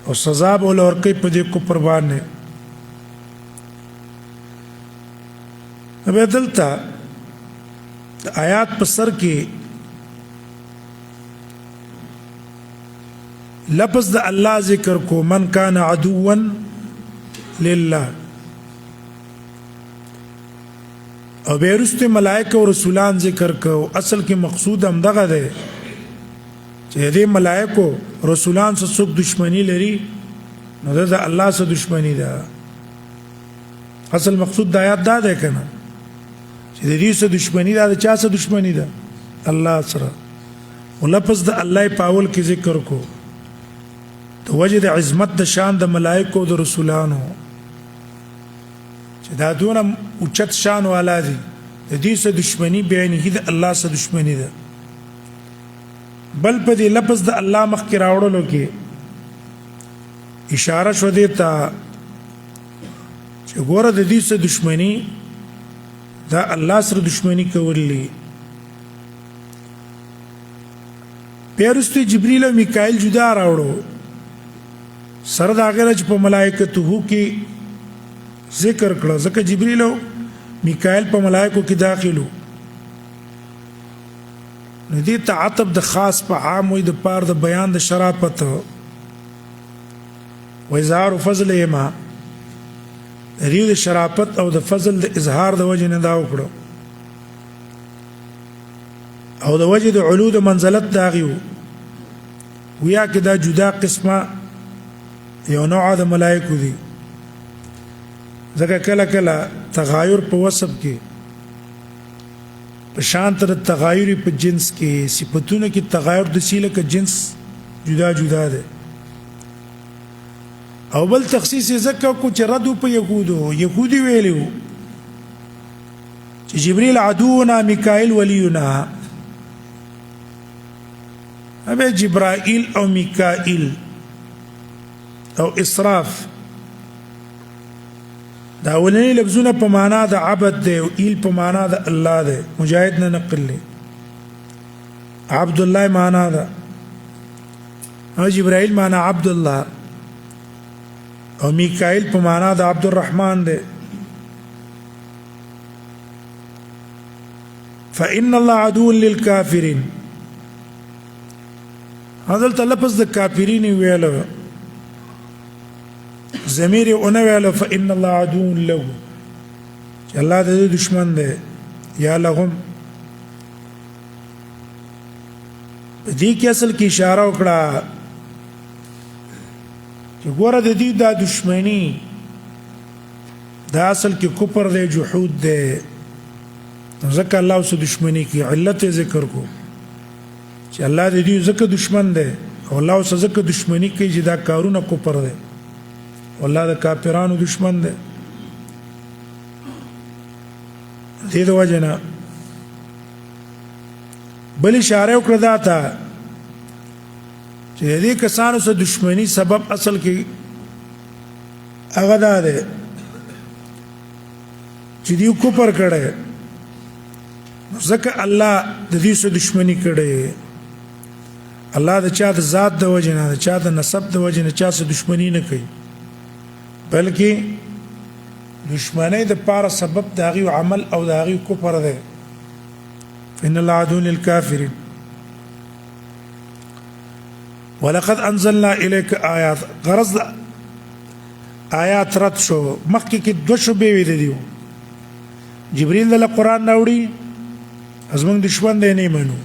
او سزا به ورکړي په دې کفر باندې به دلته آیات په سر کې لفظ د الله ذکر کو من کان عدوا لله او بیرست ملائکه او رسولان ذکر کو اصل کې مقصود هم دغه ده چې دې ملائکه رسولان سره څوک دشمنی لري نو دا الله سره دشمنی ده اصل مقصود د آیات دا ده کنه چې دې سره دشمنی ده چا سره دشمنی ده الله سره ولفظ د الله پاول کې ذکر کو تو وجد عظمت د شان د ملائکه او د رسولانو چې دا دونه اوچت شان والا دي د دې سره دشمنی بیان هي د الله سره دشمنی ده بل په دې لفظ د الله مخ کې راوړلو کې اشاره شو دی ته چې ګوره د دې سره دشمنی دا الله سره دشمنی کولې پیرسته جبرئیل او میکائیل جدا راوړو سره دا غره چې په ملائکته کې ذکر کړه ځکه جبرئیل او میکائیل په ملائکو کې داخلو نو دې تعتب د خاص په عام وي د پار د بیان د شرافت و اظهار فضل ما دې د شرافت او د فضل د اظهار د وجه نه دا وکړو او د وجه د علو د منزلت داغیو ویا کې دا جدا قسمه یو نوع د ملائکو دي ځکه کله کله تغایر په وصف کې په شان تر تغایر په جنس کې صفاتونه کې تغایر د سیله کې جنس جدا جدا ده او بل تخصیص زکه کو چې رد په يهودي ویلو چې جبريل عدونا میکائیل ولينا ابي جبرائيل او میکائیل او اسراف دا ولني لفظونه په معنا د عبد دی او ایل په معنا د الله دی مجاهد نه نقل لي عبد الله معنا دا او جبرائیل معنا عبد الله او میکائیل په معنا د عبد الرحمن دی فإن الله عدو للكافرين هذا لفظ د کافرین ویلو ضمیر اون ویلو فإن الله عدو له چې الله د دشمن دی یا لهم دې کې اصل کې اشاره وکړه چې ګوره د دې د دشمنی دا اصل کې کفر دی جحود دی ځکه الله سره دشمنی کې علت ذکر کو چې الله دې ځکه دشمن دی او الله سره ځکه دشمنی کوي چې دا کارونه کفر دی والله د کافرانو دشمن دی دې د وجنه بل اشاره وکړه دا ته چې دې کسانو سره دشمنی سبب اصل کې هغه ده چې دیو کفر کړي ځکه الله د دې سره دشمنی کړي الله د چا د ذات د وجنه د چا د نسب د وجنه چا سره دشمنی نه کوي بلکې دشمنی د پاره سبب د هغه عمل او د هغه کفر ده ان الله عدو للكافرين ولقد انزلنا اليك آیات غرض آیات رد شو مخکې کې دو شوبې وې دیو جبريل د قرآن راوړي ازمن دشمن دی نه منو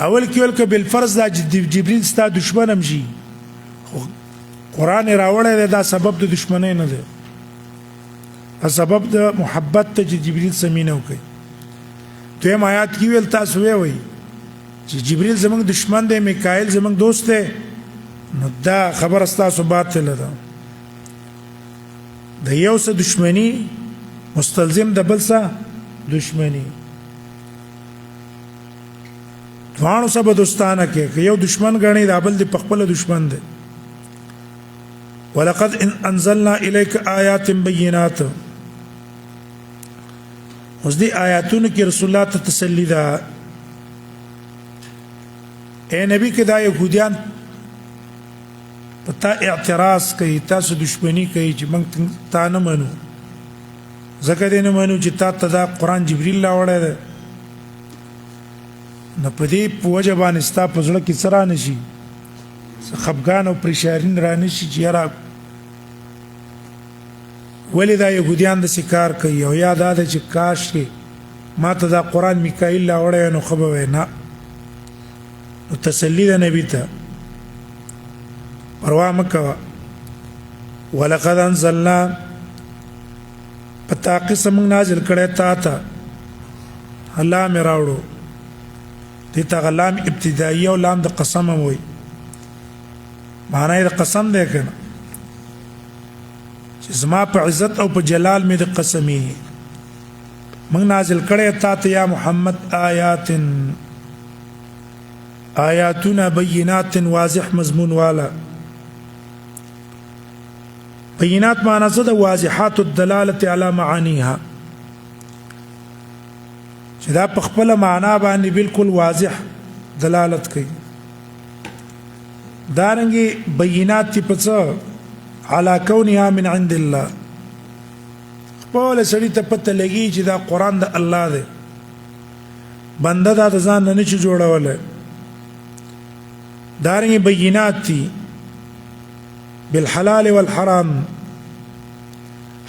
اول کې ولکه بالفرض دا جبريل ستا دشمن هم شي قرآن راوړی دا سبب د دشمنی نه دی سبب د محبت ته چې جبريل سمینه وکي دویم آیات کې ویل تاسو وی چې جبريل زمونږ دشمن دی میکائیل زمونږ دوست دی نو دا خبر تاسو باطل ده د یو څه دشمنی مستلزم د بل څه دشمنی دوانو سره دوستانه کې یو دشمن غني دا بل د خپل دشمن دی ولقد انزلنا اليك آيات بينات اوس دې آیاتونو کې رسول الله ته تسلی ده اے نبی کې دا يهوديان پتا اعتراض کوي تاسو دشمنی کوي چې موږ تا نه منو زکه دې نه منو چې تا ته دا قران جبريل لا وړه ده نه پدې پوجا باندې ستا په ځړه کې سره نشي خفګان او پریشارین را نشي چې را ولې دا يهوديان د سکار کوي او یاد ده چې کاش کې ما ته دا قران میکائیل لا وړه نو خبر وینا نو تسلی ده نبی ته پروا مکوا ولقد انزلنا پتا قسم نازل کړه تا ته الله مې راوړو دې ته غلام ابتدائیه او لام د قسم وي معنی د قسم ده کنه چې زما په عزت او په جلال مې د قسمي موږ نازل کړه تا ته یا محمد آیاتنا بینات واضح مضمون والا بینات معنی څه ده واضحات الدلاله علی معانیها چې دا په خپل معنا باندې بالکل واضح دلالت کوي دارنګي بینات په څه علی کونها من عند الله خپل سړی ته پته لګي چې دا قران د الله دی بنده دا ځان نه چې جوړول دارنګي بینات دي بالحلال والحرام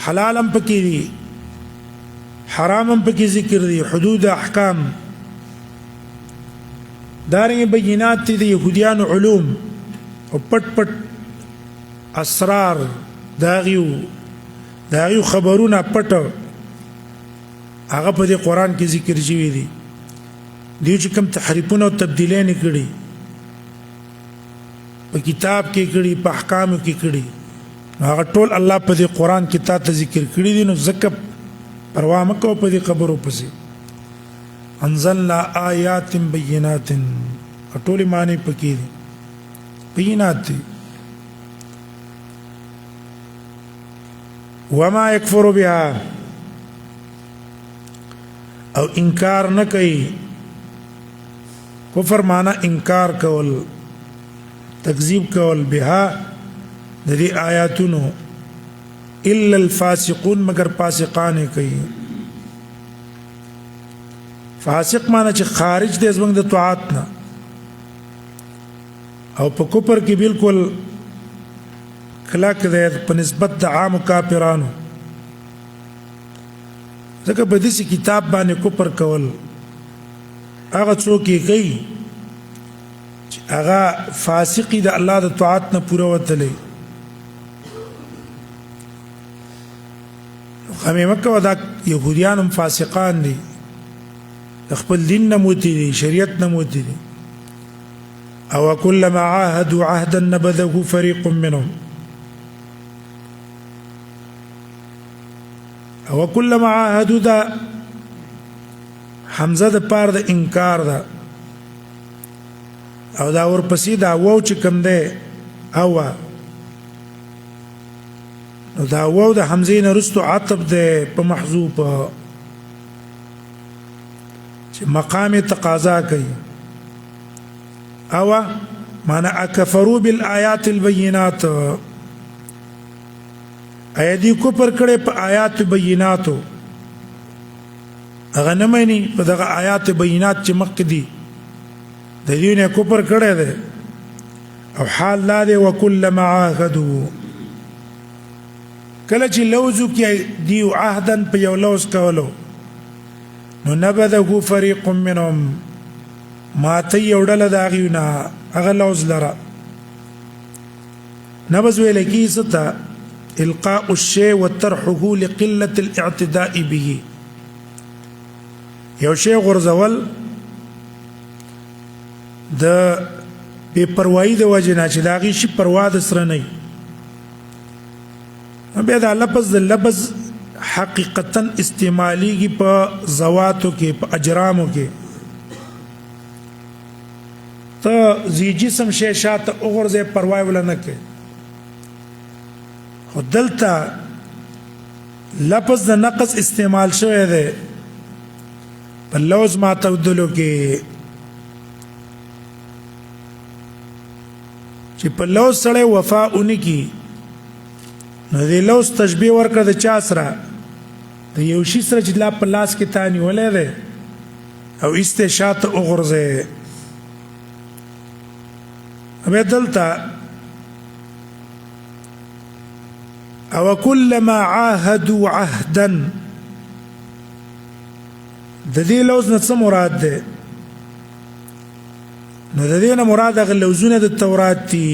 حلالم پکې دي حرامم پکې ذکر دي حدود احکام دارنګ بینات دي يهوديان علوم او پټ پټ اسرار داغیو خبرونه پټ هغه په دې قران کې ذکر شوی دي چې کوم تحریفونه او تبدیلونه کړي په کتاب کې کړي په احکام کې کړي هغه ټول الله په دې قران کې تا ته ذکر کړي دي نو زکه پروا مکو په دې خبرو پسې انزلنا آیات بینات ټول معنی پکې دي بینات دي وما يكفر بها او انکار نه کوي کفر معنا انکار کول تکذیب کول بها د دې آیاتونو الا الفاسقون مگر فاسقان کوي فاسق معنی چې خارج دي زمنګ د طاعت نه او په کفر کې بالکل کلاک ده په نسبت د عام کافرانو ځکه په دې کتاب باندې کفر کول هغه څوک یې کوي چې هغه فاسقي د الله د طاعت نه پوره وتلی خمه مکه ودا يهوديان فاسقان دي خپل دین نه موتی دي شریعت نه موتی دي او كلما عاهدوا عهدا نبذه فريق منهم او كلما عاهدوا دا حمزه د پار د انکار دا او دا ورپسې دا وو چې کوم ده او نو دا وو د حمزه نه رستو عطب ده په محذوف چې مقام تقاضا کوي او معنا اکفروا بالآیات البینات ایدی کو پر کړه په آیات بیناتو هغه نه مانی په دغه آیات بینات چې مخکې دي د دې نه کو پر کړه ده او حال لا ده وکلما عاهدوا کله چې لوزو کې دی عهدن په یو لوز کولو نو نبذه فريق منهم ما ته یوډل داغیونه هغه لوز لره نبذ ویل کی ستا القاء الشيء وطرحه لقله الاعتداء به یو شی غرزول د بے پروايي د وجنه چې داغي شي پروا د سره نه بیا دا لفظ حقیقتا استعمالیږي په زواتو کې په اجرامو کې ته زی جسم شی شاته وګرځي پروا ولا نه کې خو دلته لفظ د نقص استعمال شوی دی په لوز ماتودلو کې چې په لوز سره وفا اونکی نو دې لوز تشبیه ورکړه د چا سره د یو شي سره چې لا په لاس کې تانی ولې ده او استشات وګرځي ابه دلته او كلما عاهدوا عهدا د دې لوز نه څه مراد ده نو د دې نه مراد هغه لوزونه د تورات دي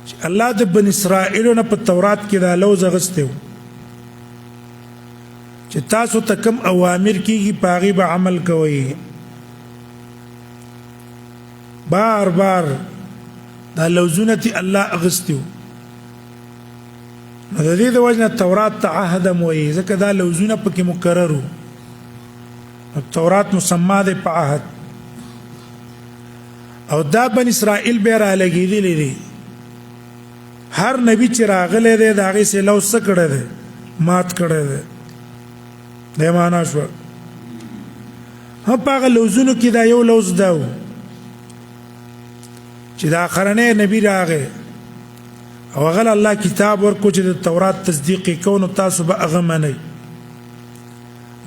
چې الله د بنی اسرائیل نه په تورات کې دا لوز غستو چې تاسو ته کوم اوامر کیږي پاغي به عمل کوئ بار بار دا لوزونه تی الله اغستو نو د دې د وجنه تورات ته عهد موي ځکه دا لوزونه پکې مکررو تورات مسما ده په عهد او دا بن اسرائیل به را لګیدلې دي هر نبی چې راغله ده دا غي سه لوز کړه ده مات کړه ده د معنا شو هم په لوزونو کې دا یو لوز داو چې دا اخرنه نبی راغې او غل الله کتاب ورکو چې د تورات تصدیق کوو تاسو به هغه منئ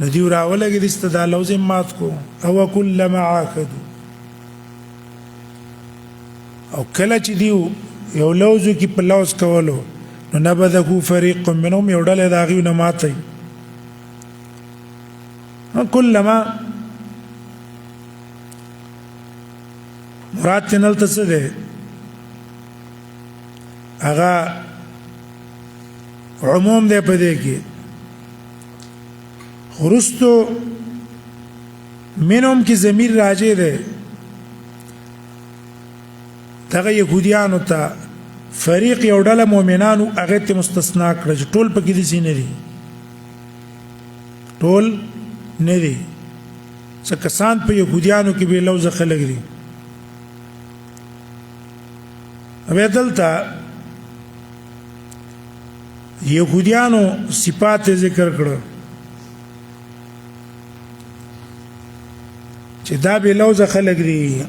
ندی راولګې د استدلال لوز مات کو او كلما عاهدوا او کله چې دیو یو لوزو کې په لوز کولو نو نبذه فريق منهم یو ډله دا غيونه ماتي كلما مراد تنل څه ده هغه عموم ده په دې کې خرستو منهم کې ضمیر راځي ده دغه يهوديانو ته فريق یو ډله مؤمنانو هغه ته مستثنا کړ چې ټول پکې دي سینې دي ټول نه دي څه کسان په يهوديانو کې به لوز خلک دي اوبه دلته يهوديانو صفات ذکر کړو چې دا به لوز خلک دي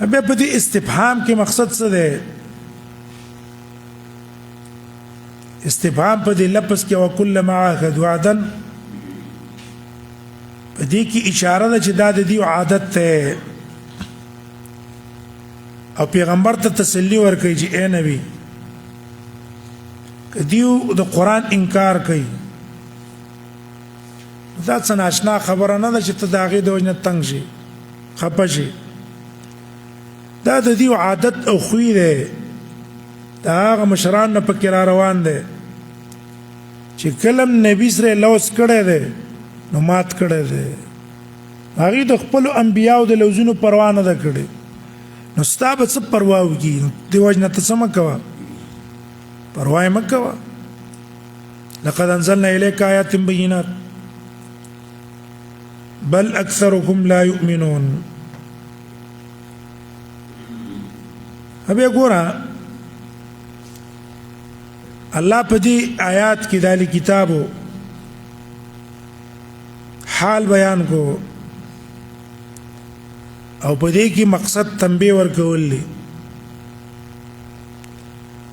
ابه په دې استفهام کې مقصد څه ده استفهام په دې لفظ کې وکلما عهد وعدا په دې کې اشاره ده چې دا د دې عادت ته او پیغمبر ته تسلی ورکړي چې اے نبی کدیو د قران انکار کوي دا څنګه آشنا خبره نه ده چې ته داغه د وجنه تنگ شي خپه شي دا د دې عادت او خوې ده دا هغه مشران نه پکې را روان دي چې کلم نبی سره لوس کړي ده نو مات کړي ده هغه د خپل انبیانو د لوزونو پروا نه ده کړي نو ستاب څه پروا وکي دی وجنه ته سم کوا پروا یې مکوا لقد انزلنا اليك آيات بينات بل اكثرهم لا يؤمنون ابه ګورا الله په دې آیات کې دالي کتابو حال بیان کو او په دې کې مقصد تنبيه ورکول دي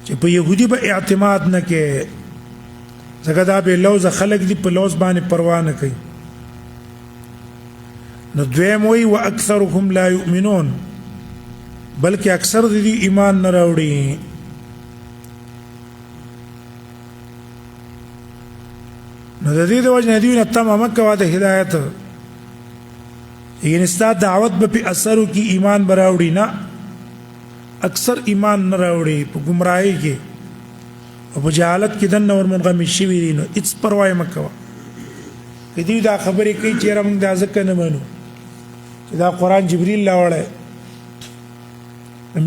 چې په يهودي به اعتماد نه کې ځکه دا به لوز خلق دي په لوز باندې پروا نه کوي نو دویم وی واکثرهم لا يؤمنون بلکې اکثر دي ایمان نه راوړي نو د دې د وجه دی نه تمامه کوا د هدایت یعنی ستاسو دعوت به اثر کی ایمان براوړي نه اکثر ایمان نه راوړي په گمراهۍ کې او په جهالت کې دنه ور منغمي شي وي نو هیڅ پروا یې مکوا کدی دا خبرې کوي چې موږ دا ځکه نه منو چې دا قران جبريل لاوړې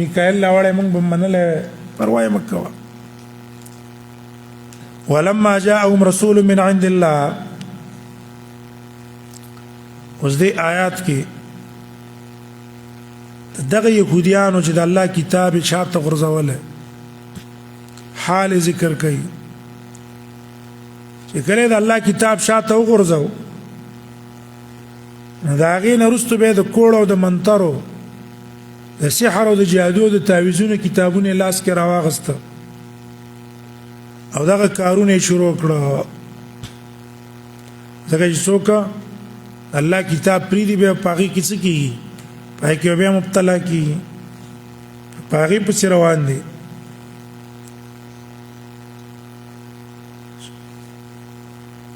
میکائیل لاوړې موږ به منله پروا یې مکوا ولما جاءهم رسول من عند الله اوس دې آیات کې دغه يهوديانو چې د الله کتاب شاته غرزوله حال ذکر کوي چې چې کله د الله کتاب شاته وغورځو نو د هغې نه وروسته بیا د کوړ او د منترو د سحر او د جادو د تعویذونو کتابونه لاس کې راواغسته او دغه کارونه یې شروع کړه ځکه چې څوک الله کتاب پرېږدي بیا په هغې کې څه کېږي په هغې کې بیا مبتلا کېږي په هغې پسې روان دی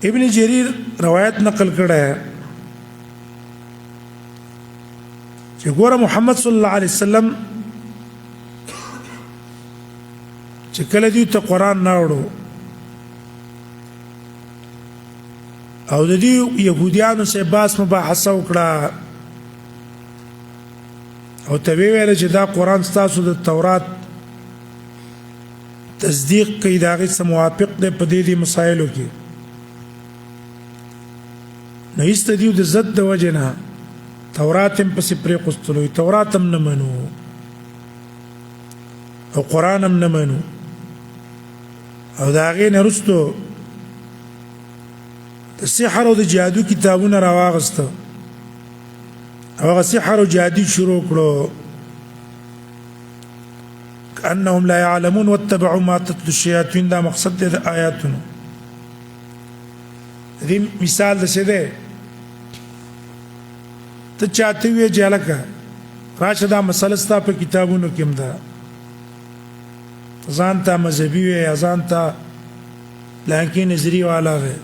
ابن جریر روایت نقل کړه چې ګوره محمد صلی الله علیه وسلم چې کله دوی ته قرآن راوړو او د دې یهودیانو سره باس مباحثه وکړه او ته ویل چې دا قرآن ستاسو د تورات تصدیق کوي د هغې څه موافق دی په دې مسایلو کې نو ایسته دیو د ضد د وجې نه تورات هم پسې پرېخوستلو تورات هم نه منو او قرآن هم نه منو او د هغې نه وروستو د سحر او د جادو کتابونه راواغسته او هغه سحر او جادو شروع کړو كأنهم لا يعلمون واتبعوا ما تتلو الشياطين دا مقصد دی د آیاتونو دې مثال د څه دی ته چاته وی جلکه راشه دا مسله ستا په کتابونو کې هم ده ځان ته مذهبي وي ځان ته لکه نظری والا وي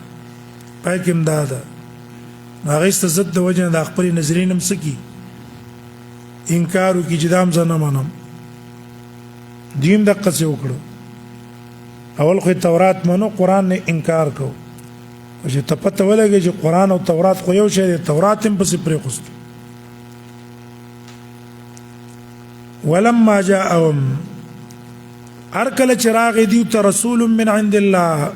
پای کې هم ده هغه ست زد د وجه د خپل نظرین هم سکی انکار وکي چې دام زنه منم دیم د قصې وکړو اول خو تورات منو قران نه انکار کو چې ته پته ولګي چې قران او تورات خو یو شی دی تورات هم پسې پرې خوست ولما جاءهم ارکل چراغ دی ته رسول من عند الله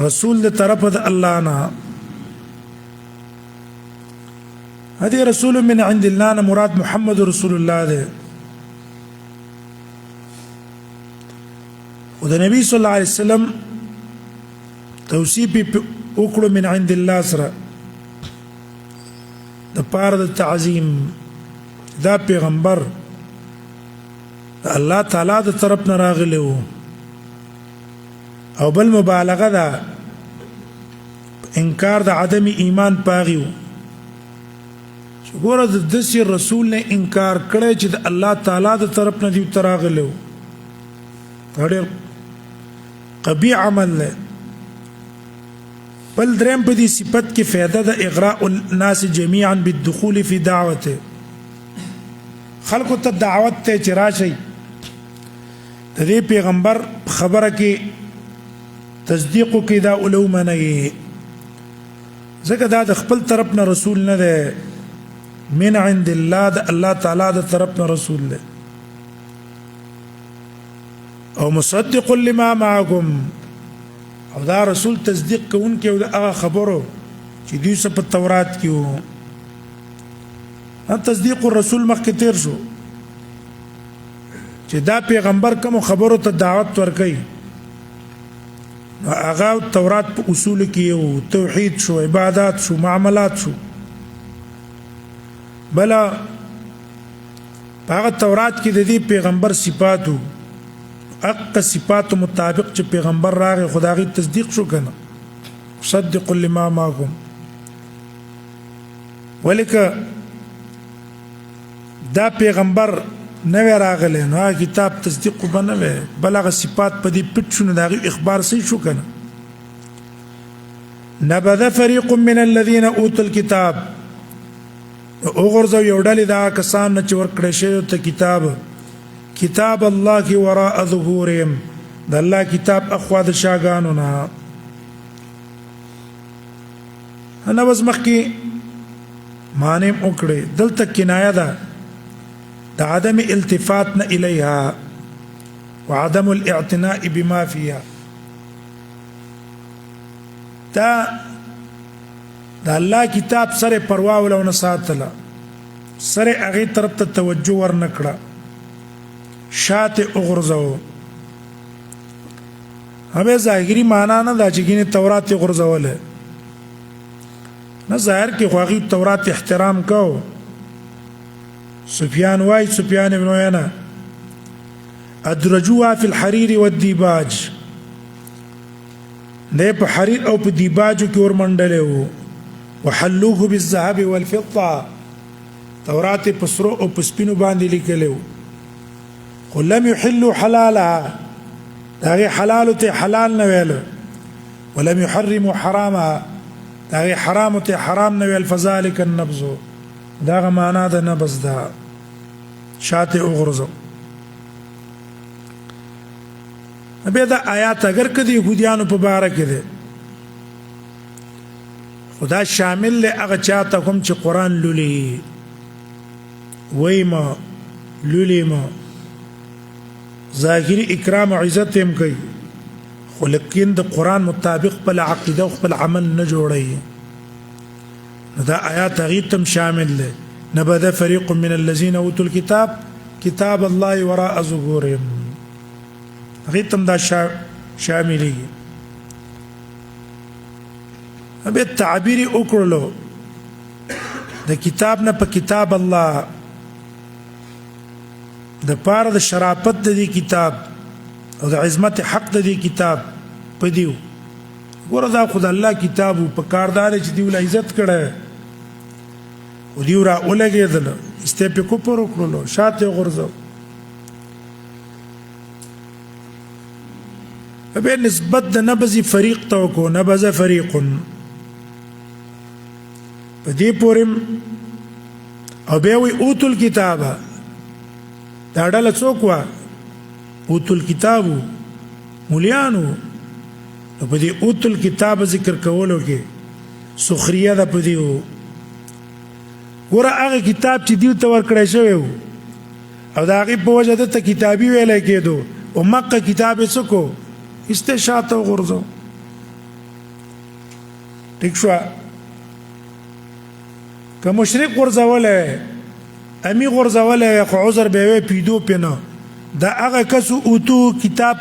رسول د طرف د الله نه هدي رسول من عند الله نه مراد محمد رسول الله ده او د نبی صلی الله علیه وسلم توصیف وکړو من عند الله سره د پاره د تعظیم دا پیغمبر الله تعالی د طرف نه راغلی وو او بل مبالغه ده انکار د عدم ایمان پاغیو ګوره د داسې رسول نه انکار کړی چې د الله تعالی د طرف نه دی راغلی وو ډېر قبیح عمل دی بل دریم په دې صفت کې فایده د اغراء الناس جميعا بالدخول في دعوته خلکو ته دعوت ته چې راشي د دې پیغمبر خبره کې تصدیق کې دا علوم نه ځکه دا د خپل طرف نه رسول نه دی من عند الله د الله تعالی د طرف نه رسول دی او مصدق لما معكم او دا رسول تصدیق کوونکی او هغه خبرو چې دوی څه په تورات کې وو تصدیق الرسول مخکې تیر شو چې دا پیغمبر کوم خبرو ته دعوت ورکړي هغه تورات په اصول کې یو توحید شو عبادت شو معاملات شو بلا هغه تورات کې د دې پیغمبر صفاتو اق صفات مطابق چې پیغمبر راغی خدای تصدیق شو کنه صدق لما معكم ولک دا پیغمبر نو راغلی نو کتاب تصدیق بنوي بلغه صفات په دې پټ شونه دا اخبار سي شو کنه نبذ فريق من الذين اوتوا الكتاب اوغرزو یو ډلې دا کسان چې ورکړې شوی ته کتاب الله کی وراء ظهورهم د الله کتاب اخوا د شاګانو نه انا بس مخکي معنی وکړي دلته کنایه ده د عدم التفاتنا الیها وعدم الاعتناء بما فيها دا د الله کتاب سره پروا ولونه ساتله سره هغه طرف ته توجه ورنکړه شاته اغرزو هغه ظاهري معنا نه دا چې ګینه تورات یې غرزوله نه ظاهر کې خو هغه تورات احترام کو سفيان بن عيينة ادرجوها في الحرير والديباج نه په حریر او په دیباجو کې ورمنډلې وو وحلوه بالذهب والفضه تورات په سرو او په سپینو باندې لیکلو خو لم يحلوا حلالها دا حلال ته حلال نه ویل ولم يحرموا حرامها دا حرام ته حرام نه ویل فذلك النبذ دا معنا د نبذ دا شاته وغرزو به دا آیات اگر کدی يهوديانو په باره کې ده خدا شامل له هغه چاته کوم چې قران لولي وایما لولي ما ظاهري اکرام او عزت هم کوي خو لیکن د قران مطابق په عقیده او په عمل نه جوړي دا آیات غیتم شامل له نبذ فريق من الذين اوتوا الكتاب كتاب الله وراء ظهورهم غیتم دا شاملی ابه تعبیر وکړلو د کتاب نه په کتاب الله د پاره د شرافت د دې کتاب او د عظمت حق د دې کتاب په دیو وردا خدای الله کتاب په کاردار چې دیول عزت کړه او دیو را ولګېدل استې په کوپر وکړلو شاته غرزو به نسبت د نبذ فریق تو کو نبذ فریق په دې پورم او به وی اوتل کتابه دا ډله څوک وا اوتل کتابو مولیانو په دې اوتل کتاب ذکر کولو کې سخریه ده په دې ګوره هغه کتاب چې دیو ته ورکړی شوی او دا هغې په وجه دته کتابي ویلی کېدو او مکه کتاب یې څه کو استشاته غرزو ټیک شو که مشرک غرزوله امی غرزوله خو عذر به وي پیدو پنه دا هغه کسو اوتو کتاب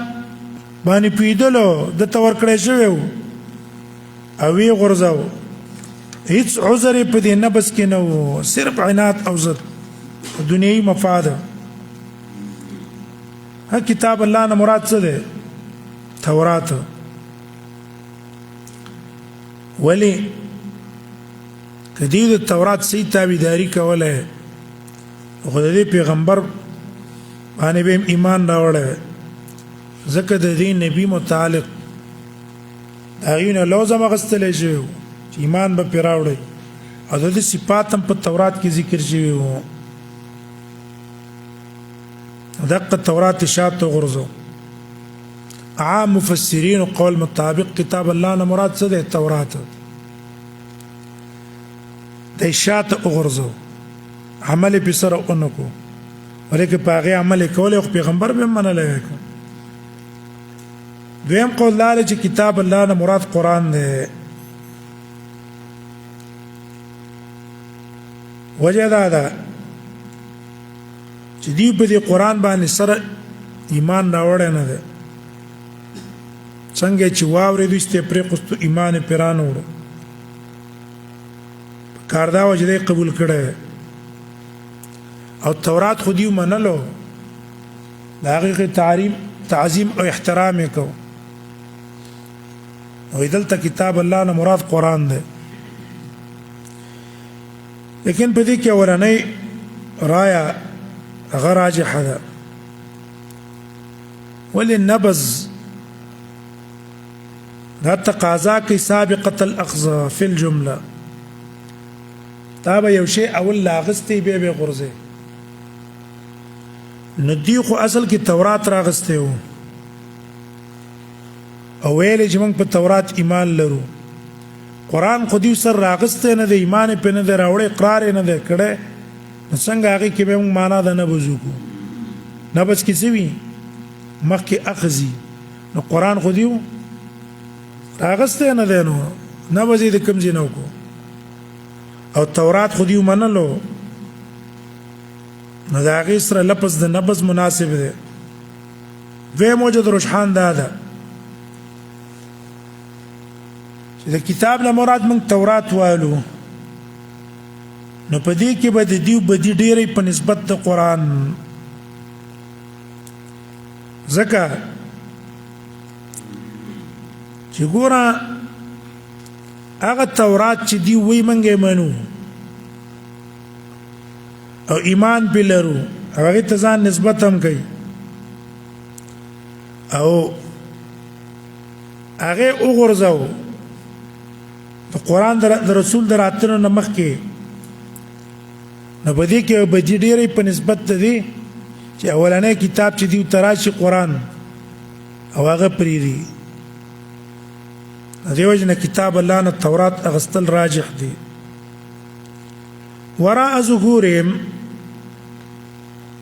باندې پیدلو د تور کړی شوی او وی غرزو هیڅ عذر په دې نه بس کې نه وو صرف عناد او ضد دنیوي مفاد ها کتاب الله نه مراد څه ده تورات ولی کدی د تورات صحیح تابعداري کوله خو د پیغمبر باندې به ایمان راوړل ځکه د دې نبی متعلق دایونه لازم غستلې شو ایمان به پیراوړي او د صفات هم په تورات کې ذکر شوی وو دغه تورات شاته غرزو عام مفسرین قول مطابق کتاب الله نه مراد څه ده تورات د شاته غرزو عمل په سره اونکو ولکه پاغه عمل کول خو پیغمبر به منل وکړ دویم قول لاله چې کتاب الله نه مراد قران ده وجه دا ده چې دی په دې قران باندې سره ایمان راوړل نه ده څنګه چې واورې دوی ست پرې قستو ایمان پیرانو وړو کاردا وجه قبول کړه او تورات خو دیو منلو دا هغه تعظیم او احترام کو او دلته کتاب الله نه مراد قران ده لیکن په دې کې ورنۍ رایا غراجح ده وللنبذ دا تقاضا کی سابقه الاخذ في الجمله تابع یو شی اول لاغستی به غرزه ندی خو اصل کې تورات راغسته وو او ویل چې موږ په تورات ایمان لرو قران خو دې سر راغسته نه د ایمان په نه دراوړې اقرار نه ده کړه څنګه هغه کې به موږ معنا ده نه بوزو کو نه بس کې سوي مخکې اخذي نو قران خو دې راغسته نه ده نو نه وځي د کوم ځای نو کو او تورات خو دې منلو نو دا هغه سره لفظ د نبذ مناسب ده وې موجود رجحان ده چې د کتاب نه مراد موږ تورات والو نو په دې کې به د دیو بدی ډېرې په نسبت د قرآن ځکه چې ګوره هغه تورات چې دی وی موږ یې منو او ایمان پې لرو هغې ته ځان نسبت هم کوي او هغې وغورځو د قرآن د رسول د راتلو نه مخکې نو په دې کې بدي ډېرې په نسبت د دې چې اولنی کتاب چې دیو ته راشي قرآن او هغه پرېږدي د دې وجې نه کتاب الله نه تورات اخیستل راجح دی وراء ظهورهم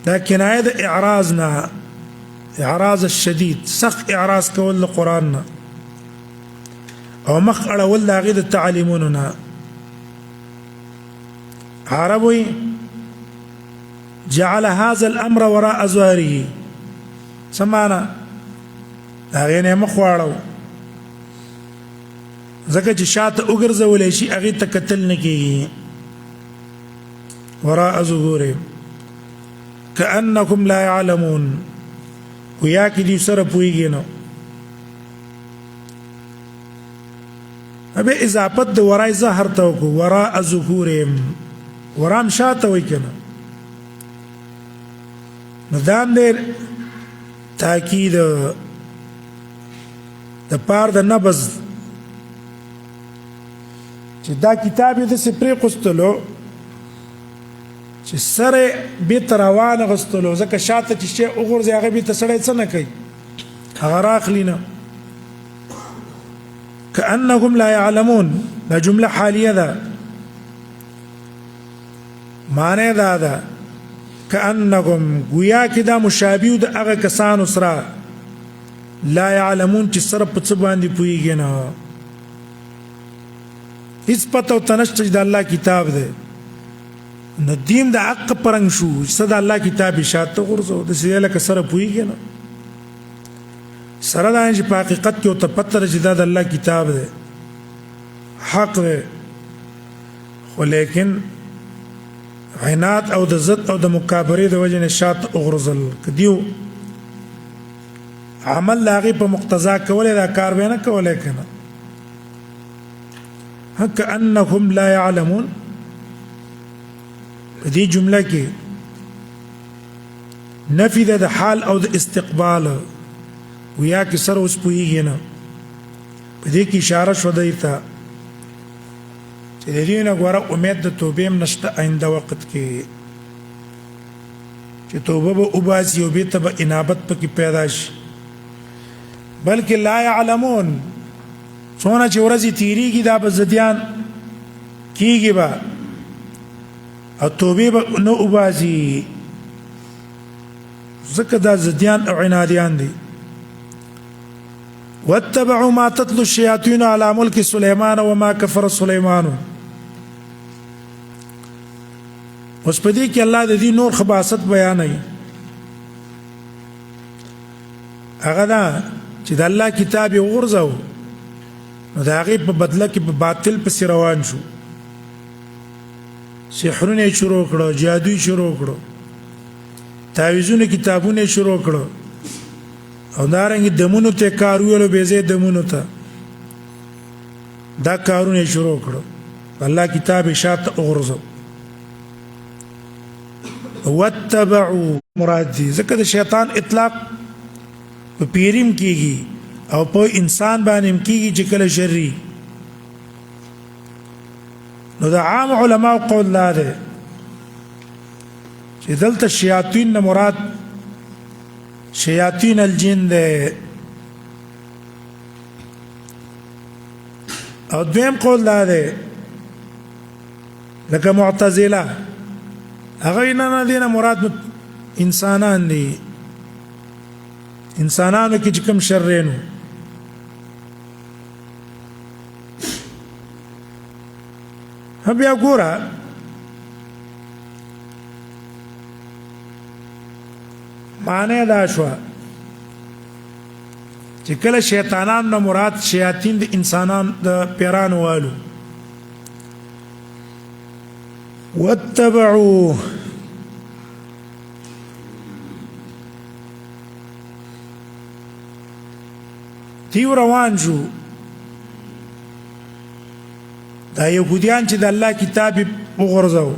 دا کنایه د اعراض نه اعراض الشدید سخت اعراض کول د قرآن نه او مخ اړول د هغې د تعلیمونو نه عرب وی جعل هذا الامر وراء ظهره سمعنا هغې نه یې مخ واړو ځکه چې شاته وګرځولی شي هغې ته کتل نه کېږي وراء ظهورهم كأنكم لا يعلمون ویا کې دې سره پوهېږي نه ابه اضافت د ورای ظهر ته وکړو وراء ظهورهم ورام شاته وایي که نه نو دا هم ډېر تاکید د پار د نبض چې دا کتاب یې داسې پرېغوستلو چې سره بېرته راوانه غوستلو ځکه شاته چې شی وغورځي هغه بېرته سړی څه نه کوي هغه راخلي نه كأنهم لا يعلمون دا جمله حالیه ده معنی دا ده كأنهم گویا کې دا مشابه د هغه کسانو سره لا يعلمون چې سره په څه باندې پوهېږي نه هیڅ پته ورته نشته چې د الله کتاب دی نو دیم د حق پرنګ شو څه د الله کتاب یې شاته غورځو داسې دی لکه سره پوهېږي نه سره دا چې په حقیقت کې ورته پته ده چې دا د الله کتاب دی حق دی خو لیکن عناد او د ضد او د مکابرې د وجې نه شاته وغورځل که دیو عمل د هغې په مقتضا کولی دا کار به یې نه کولی که نه كأنهم لا يعلمون په دې جمله کې نفي ده د حال او د استقبال ویا کې سره اوس پوهېږي نه په دې کې اشاره شوه دی ته چې د دې نه ګوره امید د توبې هم نشته آینده وخت کې چې توبه به وباسي او بېرته به انابت پکې پیدا شي بلکې لا يعلمون څونه چې ورځې تېرېږي دا به زدیان کېږي به او توبې به نه وباسي ځکه دا زدیان او عنادیان دي واتبعوا ما تتلو الشياطين على ملك سليمان وما كفر سليمان اوس په دې کې الله د دې نور خباثت بیانوي هغه دا چې د الله کتاب یې وغورځو نو د هغې په بدله کې په باطل پسې روان شو سحرونه یې شروع کړو جادو یې شروع کړو تعویذونه کتابونه یې شروع کړو او دارنګې دمونو ته کار ویلو بې ځای دمونو ته دا کارونه یې شروع کړو الله کتاب یې شاته وغورځو واتبعوا مراد دي ځکه د شیطان اطلاق په پیریم کېږي او په انسان باندې کېږي چې کله شري نو د عام علماء قول لا ده چې دلته شیاطین نه مراد شیاطین الجن ده او دویم قول لا ده لکه معتزله هغه نه دینه مراد انسانان دي انسانانو کې چې کوم شرینو بیا ګوره معنی دا شوه چې کله شیطانان نه مراد شیاطین د انسانان د پیرانو والو واتبعوا دیو روان شو دا یهودیان چې د الله کتاب وغورځو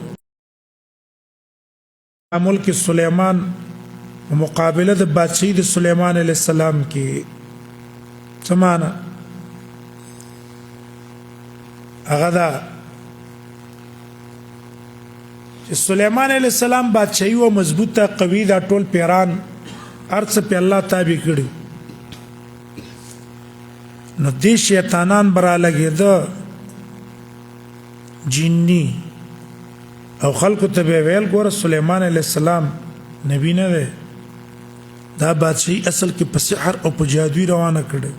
ملک سلیمان مقابله د بادشاہي د سلیمان علیه السلام کې سمانه هغه دا چې سلیمان علیه السلام بادشاہي او مضبوطه قوي دا ټول پیران ارڅ په الله تابع کړي نو دې شیطانان برا لګېده جنی او خلکو ته به ویل ګوره سلیمان علیه السلام نبی نه دی دا بادشاہي اصل کې په سحر او په جادوی روانه کړي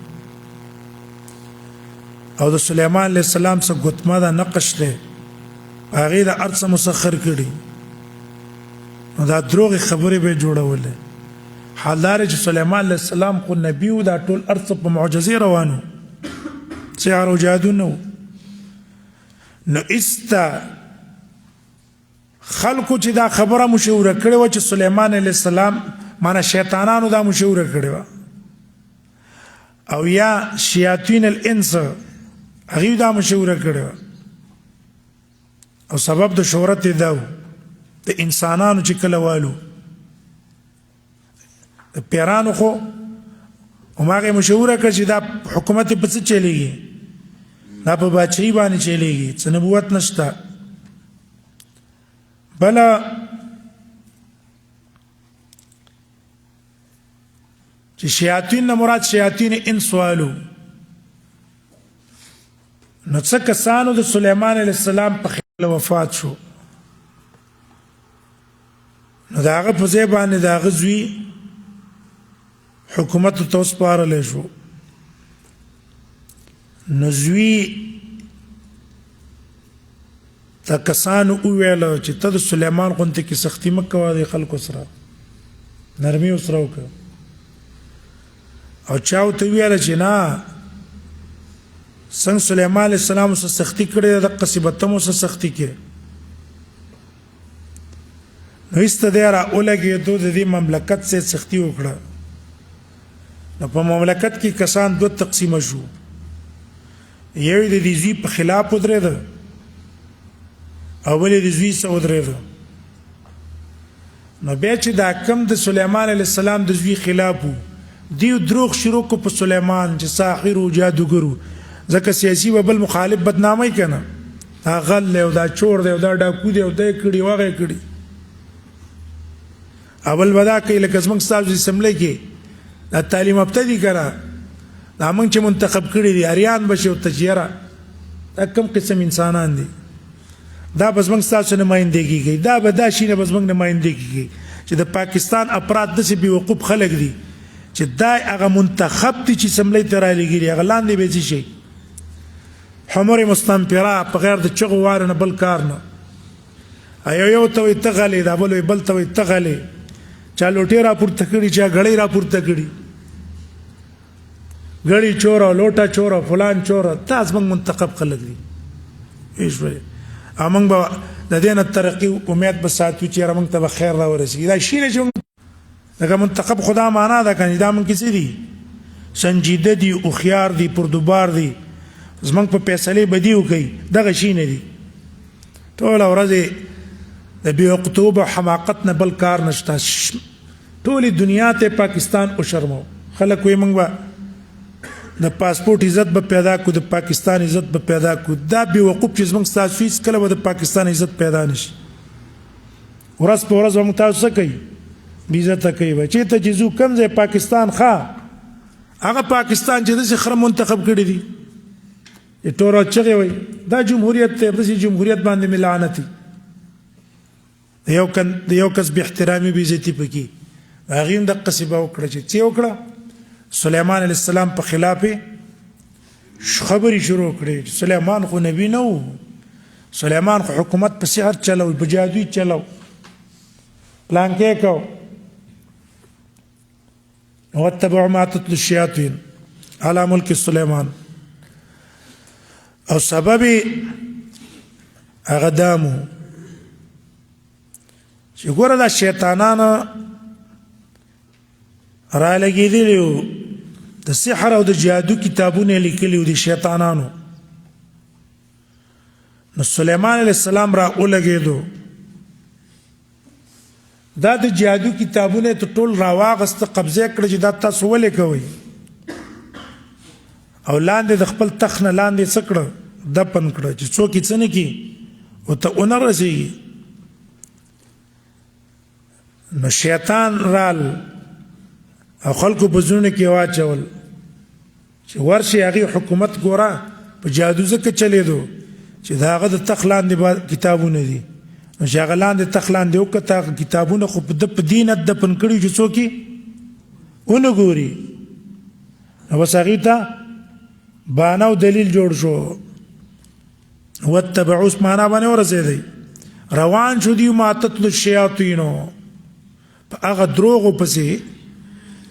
او د سلیمان علیه السلام څخه ګوتما دا نقش دی هغه د ارض مسخر کړي نو دا دروغ خبرې به جوړولې حالدار چې سلیمان علیه السلام خو نبی و دا ټول ارض په معجزې روانو سحر او جادو نو استا خلکو چې دا خبره مشوره کړې و چې سلیمان علیه السلام معنا شیطانانو دا مشوره کړې و او یا شیاطین الانس هغه دا مشوره کړې و او سبب د شهرت دا د انسانانو چې کله والو د پیرانو خو هماغه مشوره کړ چې دا حکومت په څه چلیږي دا په بادشاہي باندې چلیږي څه نبوت نشته بلا چې شیاطین نه مراد شیاطین انس والو نو څه کسانو د سلیمان علیه السلام په خیال وفات شو نو دا هغه په ځای باندې دا هغه زوی حکومت ته وسپارلی شو نو زوی تا کسانو وویل چې ته د سلیمان غوندې کې سختي مه کوه د خلکو سره نرمي ورسره وکړه او چا ورته وویله چې نه څنګه سلیمان علیه السلام سره سختي کړې ده دقسې به ته مو سره سختي کړې نو ایسته دی راولګېدو د دې مملکت سره سختي وکړه نو په مملکت کې کسان دوه تقسیمه شو یو د دې زوی په خلاف ودرېده او بل د زوی سره ودرېده نو بیا چې دا کم د سلیمان علیه السلام د زوی خلاف و دیو دروغ شروع کو په سلیمان چې ساحر او جادوګر ځکه سیاسي و بل مخالف بدنامي کنه دا غل له دا چور دی دا ډاکو دی دا کړي واغې کړي اول ودا کې لکه څنګه ستاسو سملې کې دا تعلیم ابتدی کړه دا موږ چې منتخب کړي دي اریان بشي او تجیره دا کم قسم انسانان دي دا بس موږ ستاسو نمائندګي کوي دا به دا شي نه بس موږ نمائندګي کوي چې د پاکستان افراد داسې بیوقوف خلک دي چې دا هغه منتخب دي چې سملې ته رالیږي هغه لاندې به شي حمر مستنفره په غیر د چغو واره نه بل کار نه یو ته وي تغلې دا بل ته وي تغلې چا لوټې راپورته کړي چا غړې راپورته کړي غړي چور او لوټه چور او فلان چور تاسو موږ منتخب خلک دي ايش وي امنګ به د دې نه ترقی امید به ساتو چې موږ ته خیر را ورسیږي دا شي نه چې دغه منتخب خدا معنا ده کني دا موږ کیسې دي سنجیده دي او خيار دي پردوبار دي زمنګ په فیصله بدیو کوي دغه شي نه دي ټول ورځ د بیوقتوب او حماقت نه بل کار نشته ټول دنیا ته پاکستان او شرمو خلک وي موږ د پاسپورت عزت به پیدا کو د پاکستان عزت به پیدا کو دا بیوقوف چې موږ تاسو هیڅ کله به د پاکستان عزت پیدا نشي ورځ په ورځ موږ تاسو کوي عزت کوي چې ته جزو کم ځای پاکستان ښا هغه پاکستان چې د خره منتخب کړی دي ټورو چغه وي دا جمهوریت ته د جمهوریت باندې ملانتي د یو کس به احترامي به عزتي پکې هغه د قصبه وکړه چې وکړه سلیمان علیه السلام په خلاف خبري شروع کړې سلیمان خو نبی نه و سلیمان خو حکومت په سحر چلو په جادوی چلو پلان کې کو واتبعوا ما تتلو الشياطين علی ملک سلیمان. او سبب هغه دامو چې ګوره دا شیطانانو را لګېدلي وو د سحر او د جادو کتابونه لیکلي وو د شیطانانو. نو سلیمان علیه السلام را ولګېدو، دا د جادو کتابونه ته ټول راواغسته، قبضه کړه چې دا تاسو ولې کوئ، او لاندې د خپل تخت نه لاندې څه کړه دفن کړه چې څوک یې څه نه کړي ورته ونه رسېږي. نو شیطان رال او خلکو په زړونو کې واچول چې ورشي هغې حکومت ګوره په جادو ځکه چلېدو چې د هغه د تخت لاندې کتابونه دي. نو چې هغه لاندې تخت لاندې وکته هغه کتابونه خو په ده په دینت دفن کړي چې څوک یې ونه ګوري. نو بس هغې ته بهانه او دلیل جوړ شو. واتبعوا اوس معنا باندې ورسېدی، روان شو دي ما تتلو الشیاطینو په هغه دروغو پسې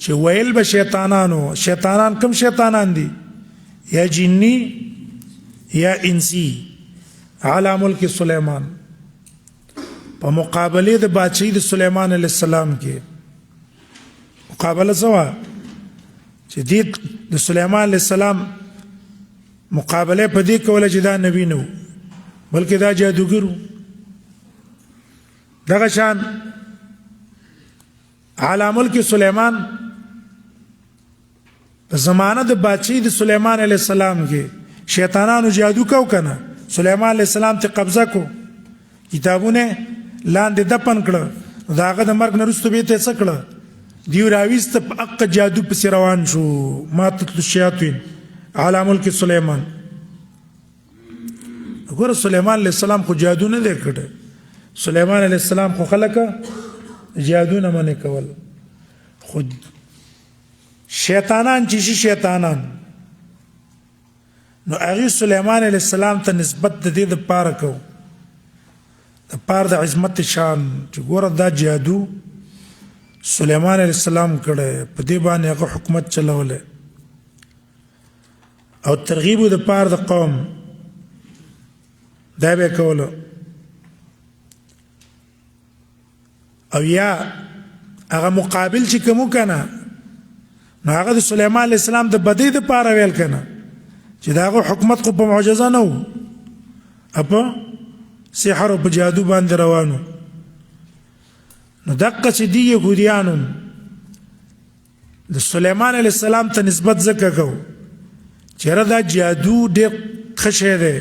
چې ویل به شیطانانو. شیطانان کوم شیطانان دي؟ یا جنی یا انسی علی ملک سلیمان، په مقابله د بادشاہي د سلیمان علیه السلام کې. مقابله څه وه چې دې د سلیمان علیه السلام مقابله په دې کوله چې دا نبی نه و بلکې دا جادوګر و. دغه شان علی ملک سلیمان په زمانه د بادشاہي د سلیمان علیه السلام کې شیطانانو جادو کو کنه. سلیمان علیه السلام ته قبضه کو، کتابونه لاندې دفن کړه. د هغه د مرګ نه وروسته به یې ته څه کړه؟ دیو راویسته په حق جادو پسې روان شو. ما تتلو الشیاطین علی ملک سلیمان. ګوره سلیمان علیه السلام خو جادو نه دی کړی. سلیمان علیه السلام خو خلکه جادو نه منې کول. خو شیطانان چې شي شیطانان، نو هغې سلیمان علیه السلام ته نسبت د دې دپاره کو د پاره د عظمت شان چې ګوره دا جادو سلیمان علیه السلام کړی، په دې باندې هغه حکومت چلولی او ترغیب د پاره د قوم دا به کوله. او یا هغه مقابل چې کوم کنه نو هغه د سلیمان علیه السلام د بدی د پاره ویل کنه چې دا هغه حکومت خو په معجزه نه و، په سحر او په جادو باندې روانو. نو دقه چې دی یهودیانو د سلیمان علیه السلام ته نسبت ځکه کو چې را دا جادو ډېر ښه شی دی،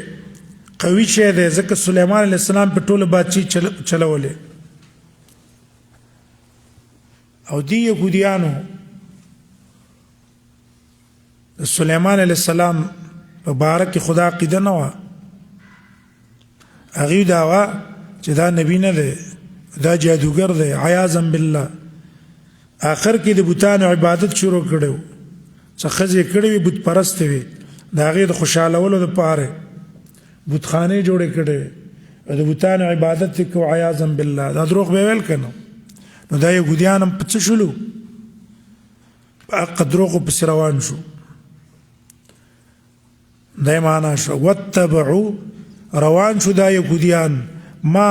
قوي شی دی، ځکه سلیمان علیه السلام په ټوله بادشاهي چلولې. او دی یهودیانو د سلیمان علیه السلام په باره کې خدا عقیده نه وه. هغوی دا وه چې دا نبی نه دی، دا جادوګر دی عیاذا بالله. آخر کې د بوتانو عبادت شروع کړی و، څه ښځې کړې وې بت پرستې وې، د هغې د خوشحالولو دپاره بتخانې جوړې کړې وې او د بوتانو عبادت یې کو عیاذا بالله. دا دروغ به ویل که نه؟ نو دا یهودیان هم په څه شولو؟ په حقه دروغو پسې روان شو. دا یې معنا شوه واتبعو، روان شو دا یهودیان ما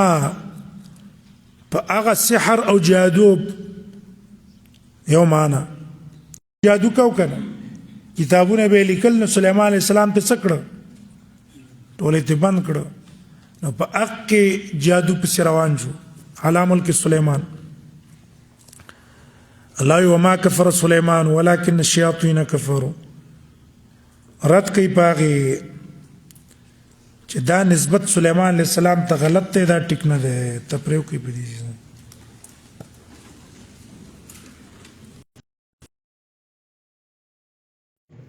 په هغه سحر او جادو. یو معنا جادو کو کنه، کتابونه به لیکل، نو سلیمان علیه السلام ته څه کړه؟ ټول یې بند کړه. نو په حق کې جادو پسې روان شو علی ملک سلیمان. الله وما کفر سلیمان ولکن الشیاطین کفروا. رد کوي په هغې چې دا نسبت سلیمان علیه السلام ته غلط دی، دا ټیک نه دی. ته پرې وکړئ په دې